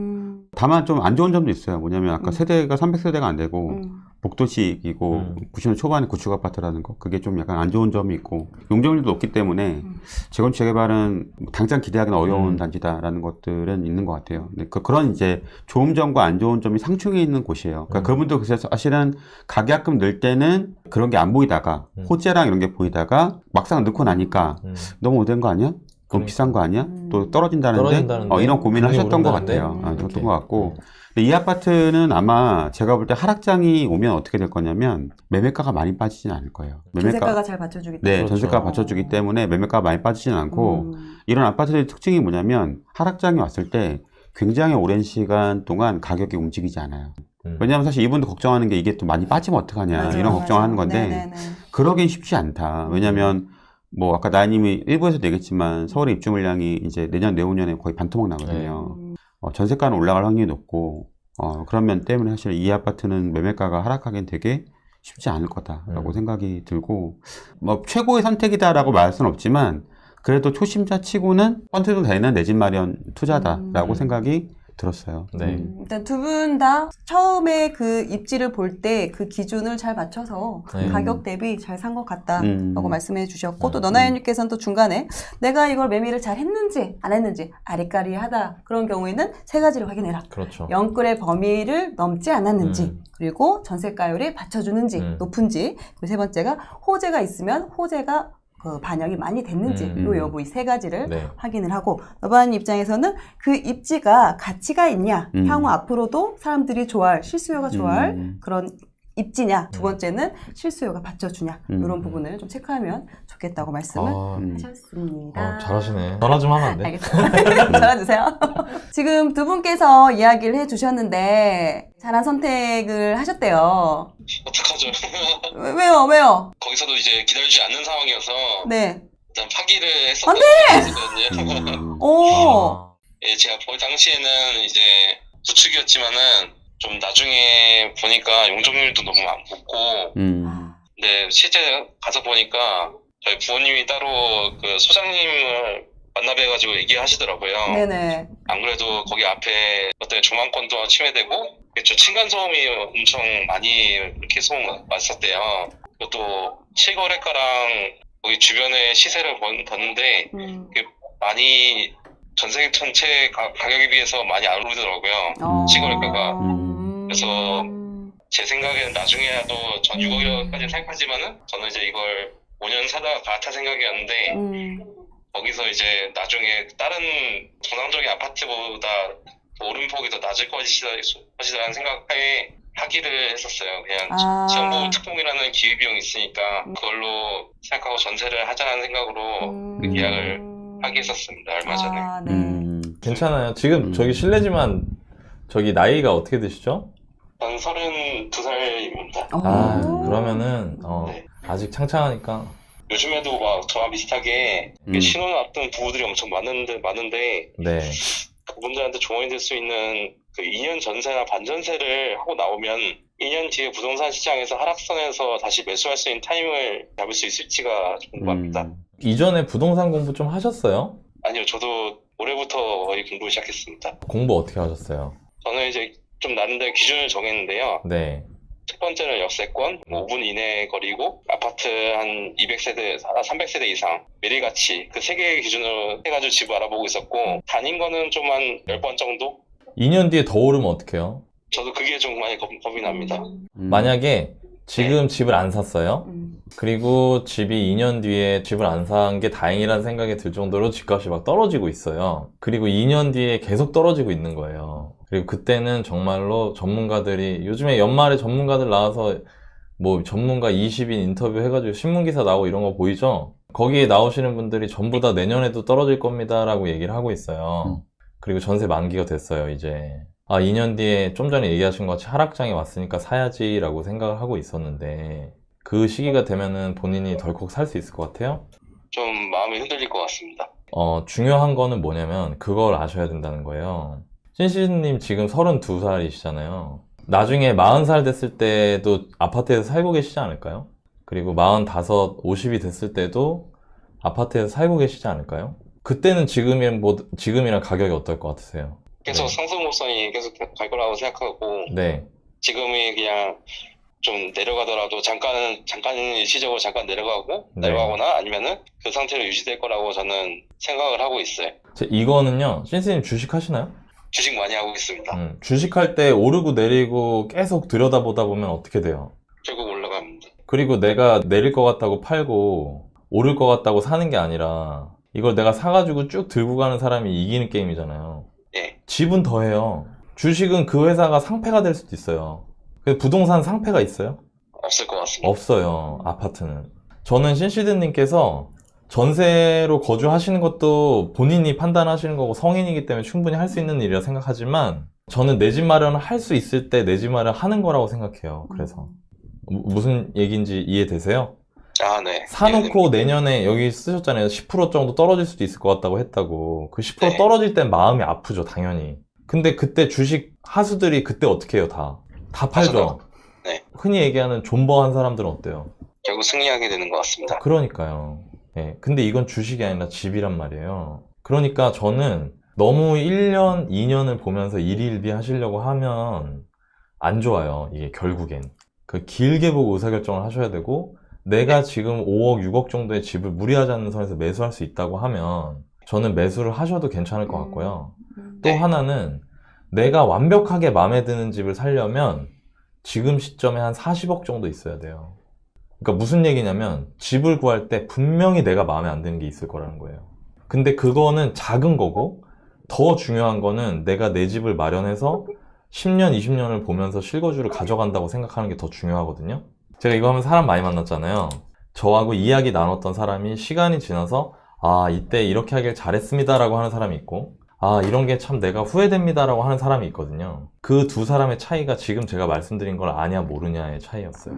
다만 좀 안 좋은 점도 있어요. 뭐냐면 아까 세대가 300세대가 안 되고 복도식이고 90년 초반에 구축 아파트라는 거, 그게 좀 약간 안 좋은 점이 있고 용적률도 높기 때문에 재건축 재개발은 당장 기대하기는 어려운 단지다라는 것들은 있는 것 같아요. 근데 그런 이제 좋은 점과 안 좋은 점이 상충해 있는 곳이에요. 그러니까 그분도 그래서 사실은 가계약금 넣을 때는 그런 게 안 보이다가 호재랑 이런 게 보이다가 막상 넣고 나니까 너무 오랜 거 아니야? 너무 비싼 거 아니야? 또 떨어진다는데? 이런 고민을 하셨던 것 같아요. 하셨던 것 같고. 근데 이 아파트는 아마 제가 볼 때 하락장이 오면 어떻게 될 거냐면 매매가가 많이 빠지진 않을 거예요. 전세가가 잘 받쳐주기 때문에. 네, 그렇죠. 전세가가 받쳐주기 때문에 매매가가 많이 빠지진 않고, 이런 아파트들의 특징이 뭐냐면 하락장이 왔을 때 굉장히 오랜 시간 동안 가격이 움직이지 않아요. 왜냐하면 사실 이분도 걱정하는 게 이게 또 많이 빠지면 어떡하냐, 맞아요, 이런 걱정을 하는 건데 네네네. 그러긴 쉽지 않다. 왜냐하면 뭐 아까 나연님이 일부에서도 얘기했지만 서울의 입주 물량이 이제 내년 내후년에 거의 반토막 나거든요. 전세가는 올라갈 확률이 높고 그런 면 때문에 사실 이 아파트는 매매가가 하락하기엔 되게 쉽지 않을 거다라고 생각이 들고, 뭐 최고의 선택이다라고 말할 수는 없지만 그래도 초심자 치고는 펀드도 되는 내 집 마련 투자다라고 생각이 들었어요. 네. 일단 두 분 다 처음에 그 입지를 볼 때 그 기준을 잘 맞춰서 가격 대비 잘 산 것 같다라고 말씀해 주셨고, 또 너나연님께서는 또 중간에 내가 이걸 매매를 잘 했는지 안 했는지 아리까리하다, 그런 경우에는 세 가지를 확인해라. 그렇죠. 영끌의 범위를 넘지 않았는지, 그리고 전세가율이 받쳐주는지 높은지, 그리고 세 번째가 호재가 있으면 호재가 그 반영이 많이 됐는지 요 여부, 이 세 가지를 확인을 하고, 너바님 입장에서는 그 입지가 가치가 있냐, 향후 앞으로도 사람들이 좋아할, 실수요가 좋아할 그런 입지냐, 두 번째는 실수요가 받쳐주냐, 이런 부분을 좀 체크하면 좋겠다고 말씀을 하셨습니다. 잘하시네. 전화 좀 하면 안 돼? 알겠습니다. 전화주세요. 지금 두 분께서 이야기를 해주셨는데 잘한 선택을 하셨대요. 어떡하죠? 왜요? 거기서도 이제 기다려주지 않는 상황이어서 네. 일단 파기를 했었거든요. 예, 제가 볼 당시에는 이제 구축이었지만은 좀 나중에 보니까 용적률도 너무 안 붙고, 근데 실제 가서 보니까 저희 부모님이 따로 그 소장님을 만나 뵈가지고 얘기하시더라고요. 네네. 안 그래도 거기 앞에 어떤 조망권도 침해되고 저 층간소음이 엄청 많이 이렇게 소음 왔었대요. 그것도 실거래가랑 거기 주변의 시세를 봤는데 많이 전세 전체 가격에 비해서 많이 안 오르더라고요. 실거래가가. 그래서 제 생각에는 나중에라도 전 6억까지 생각하지만은 저는 이제 이걸 5년 사다가 갈아탈 생각이었는데 거기서 이제 나중에 다른 정상적인 아파트보다 오름폭이 더 낮을 것이라는 생각하에 하기를 했었어요. 그냥 시험부 특공이라는 기회비용이 있으니까 그걸로 생각하고 전세를 하자는 생각으로 그 계약을 하게 했었습니다. 얼마 전에. 네. 괜찮아요. 지금 저기 실례지만 저기 나이가 어떻게 되시죠? 전 32살입니다. 그러면은 네. 아직 창창하니까. 요즘에도 막 저와 비슷하게 신혼 앞둔 부부들이 엄청 많은데 네. 그분들한테 조언이 될 수 있는 그 2년 전세나 반전세를 하고 나오면 2년 뒤에 부동산 시장에서 하락선에서 다시 매수할 수 있는 타임을 잡을 수 있을지가 궁금합니다. 이전에 부동산 공부 좀 하셨어요? 아니요, 저도 올해부터 거의 공부를 시작했습니다. 공부 어떻게 하셨어요? 저는 이제 좀 나름대로 기준을 정했는데요. 네. 첫 번째는 역세권, 5분 이내 거리고 아파트 한 200세대, 300세대 이상 매일같이 그 3개의 기준으로 해가지고 집을 알아보고 있었고 다닌 거는 좀 한 10번 정도? 2년 뒤에 더 오르면 어떡해요? 저도 그게 좀 많이 겁이 납니다. 만약에 지금 집을 안 샀어요. 그리고 집이 2년 뒤에 집을 안 산 게 다행이라는 생각이 들 정도로 집값이 막 떨어지고 있어요. 그리고 2년 뒤에 계속 떨어지고 있는 거예요. 그리고 그때는 정말로 전문가들이 요즘에 연말에 전문가들 나와서 뭐 전문가 20인 인터뷰 해가지고 신문기사 나오고 이런 거 보이죠? 거기에 나오시는 분들이 전부 다 내년에도 떨어질 겁니다 라고 얘기를 하고 있어요. 그리고 전세 만기가 됐어요 이제. 2년 뒤에 좀 전에 얘기하신 것 같이 하락장이 왔으니까 사야지 라고 생각을 하고 있었는데 그 시기가 되면은 본인이 덜컥 살 수 있을 것 같아요? 좀 마음이 흔들릴 것 같습니다. 중요한 거는 뭐냐면 그걸 아셔야 된다는 거예요. 신시님 지금 32살이시잖아요. 나중에 40살 됐을 때도 아파트에서 살고 계시지 않을까요? 그리고 45, 50이 됐을 때도 아파트에서 살고 계시지 않을까요? 그때는 지금이랑 가격이 어떨 것 같으세요? 계속 상승곡선이 계속 갈 거라고 생각하고 네. 지금이 그냥 좀 내려가더라도 잠깐 일시적으로 잠깐 내려가거나 아니면은 그 상태로 유지될 거라고 저는 생각을 하고 있어요. 이거는요, 신스님 주식 하시나요? 주식 많이 하고 있습니다. 주식할 때 오르고 내리고 계속 들여다보다 보면 어떻게 돼요? 결국 올라갑니다. 그리고 내가 내릴 것 같다고 팔고 오를 것 같다고 사는 게 아니라 이걸 내가 사가지고 쭉 들고 가는 사람이 이기는 게임이잖아요. 예. 집은 더해요. 주식은 그 회사가 상패가 될 수도 있어요. 근데 부동산 상패가 있어요? 없을 것 같습니다. 없어요. 아파트는. 저는 신시드님께서 전세로 거주하시는 것도 본인이 판단하시는 거고 성인이기 때문에 충분히 할 수 있는 일이라 생각하지만 저는 내 집 마련을 할 수 있을 때 내 집 마련 하는 거라고 생각해요. 그래서 무슨 얘기인지 이해되세요? 네. 사놓고 내년에 여기 쓰셨잖아요. 10% 정도 떨어질 수도 있을 것 같다고 했다고. 그 10% 네. 떨어질 땐 마음이 아프죠, 당연히. 근데 그때 주식 하수들이 그때 어떻게 해요, 다 팔죠. 맞아요. 네. 흔히 얘기하는 존버한 사람들은 어때요? 결국 승리하게 되는 것 같습니다. 그러니까요. 예. 근데 이건 주식이 아니라 집이란 말이에요. 그러니까 저는 너무 1년, 2년을 보면서 일일비 하시려고 하면 안 좋아요. 이게 결국엔. 그 길게 보고 의사결정을 하셔야 되고 내가 지금 5억, 6억 정도의 집을 무리하지 않는 선에서 매수할 수 있다고 하면 저는 매수를 하셔도 괜찮을 것 같고요. 또 네. 하나는 내가 완벽하게 마음에 드는 집을 사려면 지금 시점에 한 40억 정도 있어야 돼요. 그러니까 무슨 얘기냐면 집을 구할 때 분명히 내가 마음에 안 드는 게 있을 거라는 거예요. 근데 그거는 작은 거고 더 중요한 거는 내가 내 집을 마련해서 10년, 20년을 보면서 실거주를 가져간다고 생각하는 게 더 중요하거든요. 제가 이거 하면 사람 많이 만났잖아요. 저하고 이야기 나눴던 사람이 시간이 지나서 이때 이렇게 하길 잘했습니다 라고 하는 사람이 있고 이런 게 참 내가 후회됩니다 라고 하는 사람이 있거든요. 그 두 사람의 차이가 지금 제가 말씀드린 걸 아냐 모르냐의 차이였어요.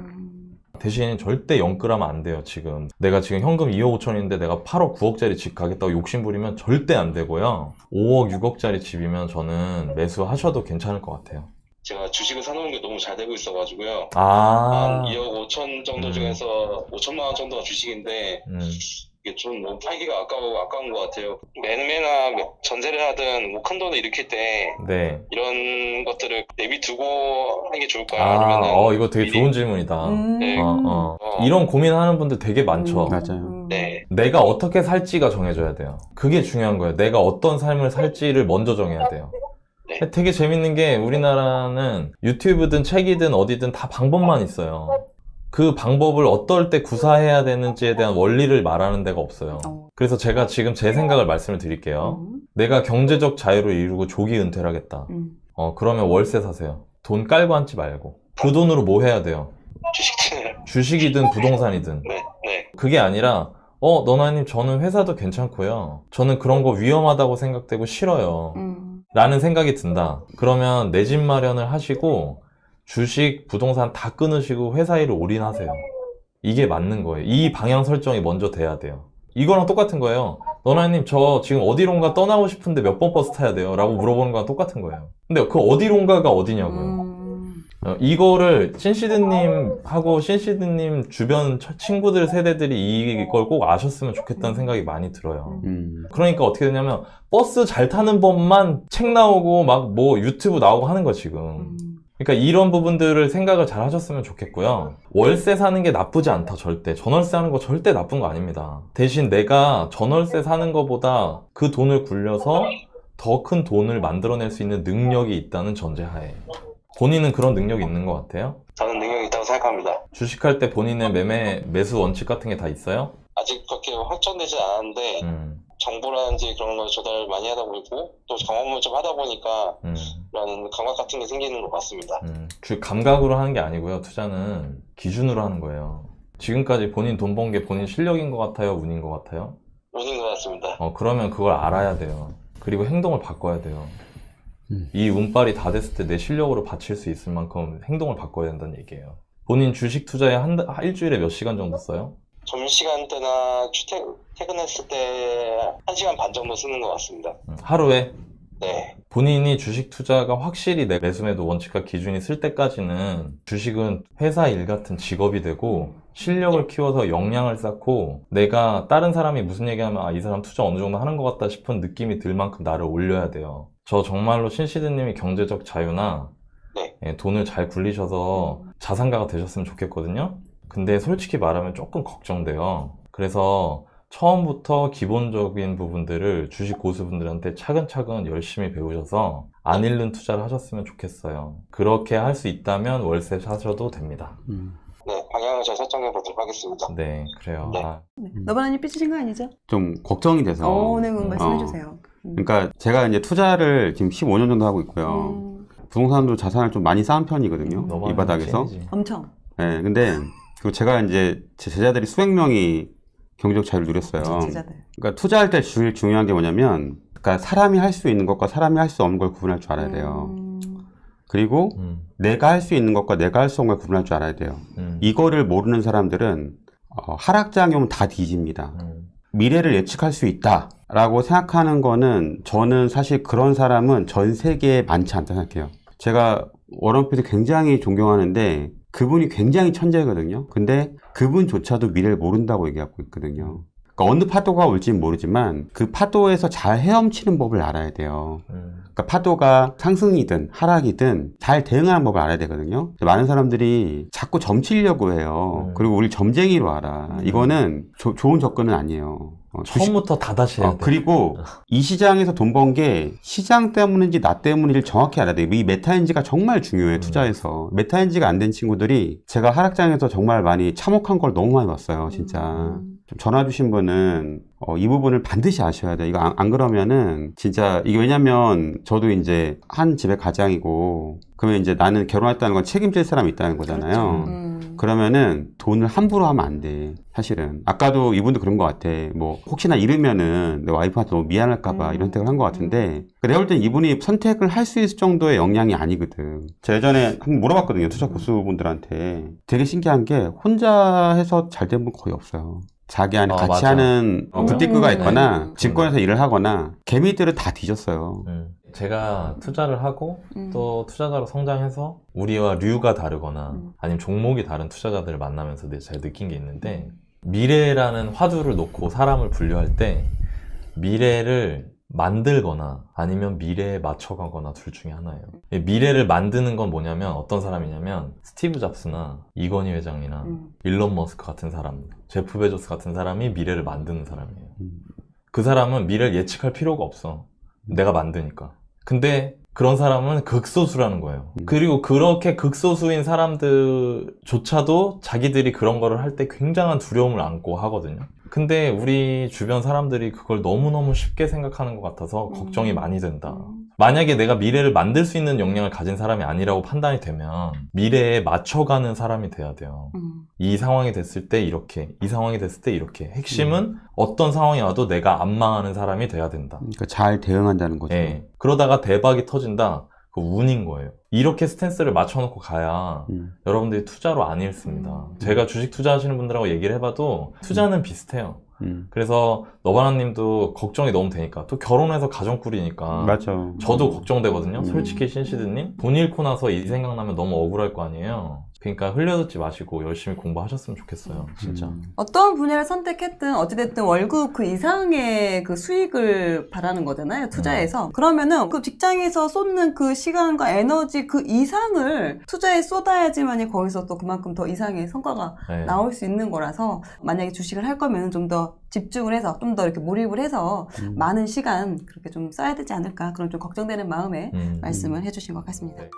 대신 절대 영끌하면 안 돼요. 지금 내가 지금 현금 2억 5천인데 내가 8억 9억짜리 집 가겠다고 욕심부리면 절대 안 되고요. 5억 6억짜리 집이면 저는 매수하셔도 괜찮을 것 같아요. 제가 주식을 사놓은 게 너무 잘 되고 있어가지고요. 아. 한 2억 5천 정도 중에서 5천만 원 정도가 주식인데 이게 좀 뭐 팔기가 아까운 것 같아요. 매매나 전세를 하든 뭐 큰 돈을 일으킬 때 네. 이런 것들을 내비두고 하는 게 좋을까요? 아니면은 이거 되게 좋은 질문이다. 네. 이런 고민하는 분들 되게 많죠. 맞아요. 네. 내가 어떻게 살지가 정해져야 돼요. 그게 중요한 거예요. 내가 어떤 삶을 살지를 먼저 정해야 돼요. 네. 되게 재밌는 게 우리나라는 유튜브든 책이든 어디든 다 방법만 있어요. 그 방법을 어떨 때 구사해야 되는지에 대한 원리를 말하는 데가 없어요. 그래서 제가 지금 제 생각을 말씀을 드릴게요. 내가 경제적 자유를 이루고 조기 은퇴를 하겠다. 그러면 월세 사세요. 돈 깔고 앉지 말고. 그 돈으로 뭐 해야 돼요? 주식이든 부동산이든. 네. 네. 그게 아니라 너나님 저는 회사도 괜찮고요. 저는 그런 거 위험하다고 생각되고 싫어요. 라는 생각이 든다. 그러면 내 집 마련을 하시고 주식, 부동산 다 끊으시고 회사 일을 올인하세요. 이게 맞는 거예요. 이 방향 설정이 먼저 돼야 돼요. 이거랑 똑같은 거예요. 너나님 저 지금 어디론가 떠나고 싶은데 몇 번 버스 타야 돼요? 라고 물어보는 거랑 똑같은 거예요. 근데 그 어디론가가 어디냐고요. 이거를 신시드님하고 신시드님 주변 친구들 세대들이 이걸 꼭 아셨으면 좋겠다는 생각이 많이 들어요. 그러니까 어떻게 되냐면 버스 잘 타는 법만 책 나오고 막 뭐 유튜브 나오고 하는 거 지금. 그러니까 이런 부분들을 생각을 잘 하셨으면 좋겠고요. 월세 사는 게 나쁘지 않다, 절대. 전월세 하는 거 절대 나쁜 거 아닙니다. 대신 내가 전월세 사는 거보다 그 돈을 굴려서 더 큰 돈을 만들어낼 수 있는 능력이 있다는 전제하에. 본인은 그런 능력이 있는 것 같아요? 저는 능력이 있다고 생각합니다. 주식할 때 본인의 매수 원칙 같은 게 다 있어요? 아직 그렇게 확정되지 않았는데 정보라든지 그런 걸 조달을 많이 하다 보고 또 경험을 좀 하다 보니까 이런 감각 같은 게 생기는 것 같습니다. 감각으로 하는 게 아니고요. 투자는 기준으로 하는 거예요. 지금까지 본인 돈 번 게 본인 실력인 것 같아요? 운인 것 같아요? 운인 것 같습니다. 그러면 그걸 알아야 돼요. 그리고 행동을 바꿔야 돼요. 이 운빨이 다 됐을 때 내 실력으로 바칠 수 있을 만큼 행동을 바꿔야 된다는 얘기예요. 본인 주식 투자에 일주일에 몇 시간 정도 써요? 점심시간대나 퇴근했을 때 1시간 반 정도 쓰는 것 같습니다. 하루에? 네. 본인이 주식 투자가 확실히 내 매수매도 원칙과 기준이 쓸 때까지는 주식은 회사 일 같은 직업이 되고 실력을 키워서 역량을 쌓고 내가 다른 사람이 무슨 얘기하면 이 사람 투자 어느 정도 하는 것 같다 싶은 느낌이 들 만큼 나를 올려야 돼요. 저 정말로 신시드님이 경제적 자유나 돈을 잘 굴리셔서 자산가가 되셨으면 좋겠거든요. 근데 솔직히 말하면 조금 걱정돼요. 그래서 처음부터 기본적인 부분들을 주식 고수분들한테 차근차근 열심히 배우셔서 안 잃는 투자를 하셨으면 좋겠어요. 그렇게 할 수 있다면 월세 사셔도 됩니다. 네, 방향을 잘 설정해 보도록 하겠습니다. 네, 그래요. 네. 너바나님 삐치신 거 아니죠? 좀 걱정이 돼서. 네, 말씀해주세요. 그러니까 제가 이제 투자를 지금 15년 정도 하고 있고요. 부동산도 자산을 좀 많이 쌓은 편이거든요. 이 바닥에서. 엄청. 네, 근데 그리고 제가 이제 제 제자들이 수백 명이 경제적 자유를 누렸어요. 제자들. 그러니까 투자할 때 제일 중요한 게 뭐냐면, 그러니까 사람이 할 수 있는 것과 사람이 할 수 없는 걸 구분할 줄 알아야 돼요. 그리고 내가 할 수 있는 것과 내가 할 수 없는 걸 구분할 줄 알아야 돼요. 이거를 모르는 사람들은 하락장이 오면 다 뒤집니다. 미래를 예측할 수 있다라고 생각하는 거는 저는 사실 그런 사람은 전 세계에 많지 않다 생각해요. 제가 워런 버핏을 굉장히 존경하는데 그분이 굉장히 천재거든요. 근데 그분조차도 미래를 모른다고 얘기하고 있거든요. 그러니까 어느 파도가 올지는 모르지만 그 파도에서 잘 헤엄치는 법을 알아야 돼요. 그러니까 파도가 상승이든 하락이든 잘 대응하는 법을 알아야 되거든요. 많은 사람들이 자꾸 점치려고 해요. 그리고 우리 점쟁이로 알아. 이거는 좋은 접근은 아니에요. 처음부터 다 다시 해야 돼. 그리고 이 시장에서 돈 번 게 시장 때문인지 나 때문인지를 정확히 알아야 돼요. 이 메타인지가 정말 중요해요. 투자에서. 메타인지가 안 된 친구들이 제가 하락장에서 정말 많이 참혹한 걸 너무 많이 봤어요. 진짜. 좀 전화 주신 분은 이 부분을 반드시 아셔야 돼요. 이거 안 그러면은 진짜 이게 왜냐면 저도 이제 한 집의 가장이고 그러면 이제 나는 결혼했다는 건 책임질 사람이 있다는 거잖아요. 그러면은 돈을 함부로 하면 안 돼. 사실은 아까도 이분도 그런 것 같아. 뭐 혹시나 잃으면은 내 와이프한테 너무 미안할까봐 이런 선택을 한 것 같은데 내가 볼 땐 이분이 선택을 할 수 있을 정도의 역량이 아니거든. 제가 예전에 한번 물어봤거든요. 투자 고수분들한테. 되게 신기한 게 혼자 해서 잘 된 분 거의 없어요. 자기 안에 같이 맞아. 하는 부티크가 있거나 증권에서 일을 하거나 개미들은 다 뒤졌어요. 제가 투자를 하고 또 투자자로 성장해서 우리와 류가 다르거나 아니면 종목이 다른 투자자들을 만나면서 제가 느낀 게 있는데 미래라는 화두를 놓고 사람을 분류할 때 미래를 만들거나 아니면 미래에 맞춰가거나 둘 중에 하나예요. 미래를 만드는 건 뭐냐면 어떤 사람이냐면 스티브 잡스나 이건희 회장이나 일론 머스크 같은 사람, 제프 베조스 같은 사람이 미래를 만드는 사람이에요. 그 사람은 미래를 예측할 필요가 없어. 내가 만드니까. 근데 그런 사람은 극소수라는 거예요. 그리고 그렇게 극소수인 사람들조차도 자기들이 그런 거를 할 때 굉장한 두려움을 안고 하거든요. 근데 우리 주변 사람들이 그걸 너무너무 쉽게 생각하는 것 같아서 걱정이 많이 된다. 만약에 내가 미래를 만들 수 있는 역량을 가진 사람이 아니라고 판단이 되면 미래에 맞춰가는 사람이 돼야 돼요. 이 상황이 됐을 때 이렇게, 이 상황이 됐을 때 이렇게. 핵심은 어떤 상황이 와도 내가 안 망하는 사람이 돼야 된다. 그러니까 잘 대응한다는 거죠. 네. 그러다가 대박이 터진다. 그 운인 거예요. 이렇게 스탠스를 맞춰놓고 가야 여러분들이 투자로 안 잃습니다. 제가 주식 투자하시는 분들하고 얘기를 해봐도 투자는 비슷해요. 그래서 너바나님도 걱정이 너무 되니까 또 결혼해서 가정 꾸리니까 맞아. 저도 걱정되거든요. 솔직히 신시드님 돈 잃고 나서 이 생각나면 너무 억울할 거 아니에요. 그러니까 흘려듣지 마시고 열심히 공부하셨으면 좋겠어요. 진짜. 어떤 분야를 선택했든 어찌됐든 월급 그 이상의 그 수익을 바라는 거잖아요. 투자에서. 그러면은 그 직장에서 쏟는 그 시간과 에너지 그 이상을 투자에 쏟아야지만이 거기서 또 그만큼 더 이상의 성과가 네. 나올 수 있는 거라서 만약에 주식을 할 거면 좀 더 집중을 해서 좀 더 이렇게 몰입을 해서 많은 시간 그렇게 좀 써야 되지 않을까 그런 좀 걱정되는 마음에 말씀을 해주신 것 같습니다. 네.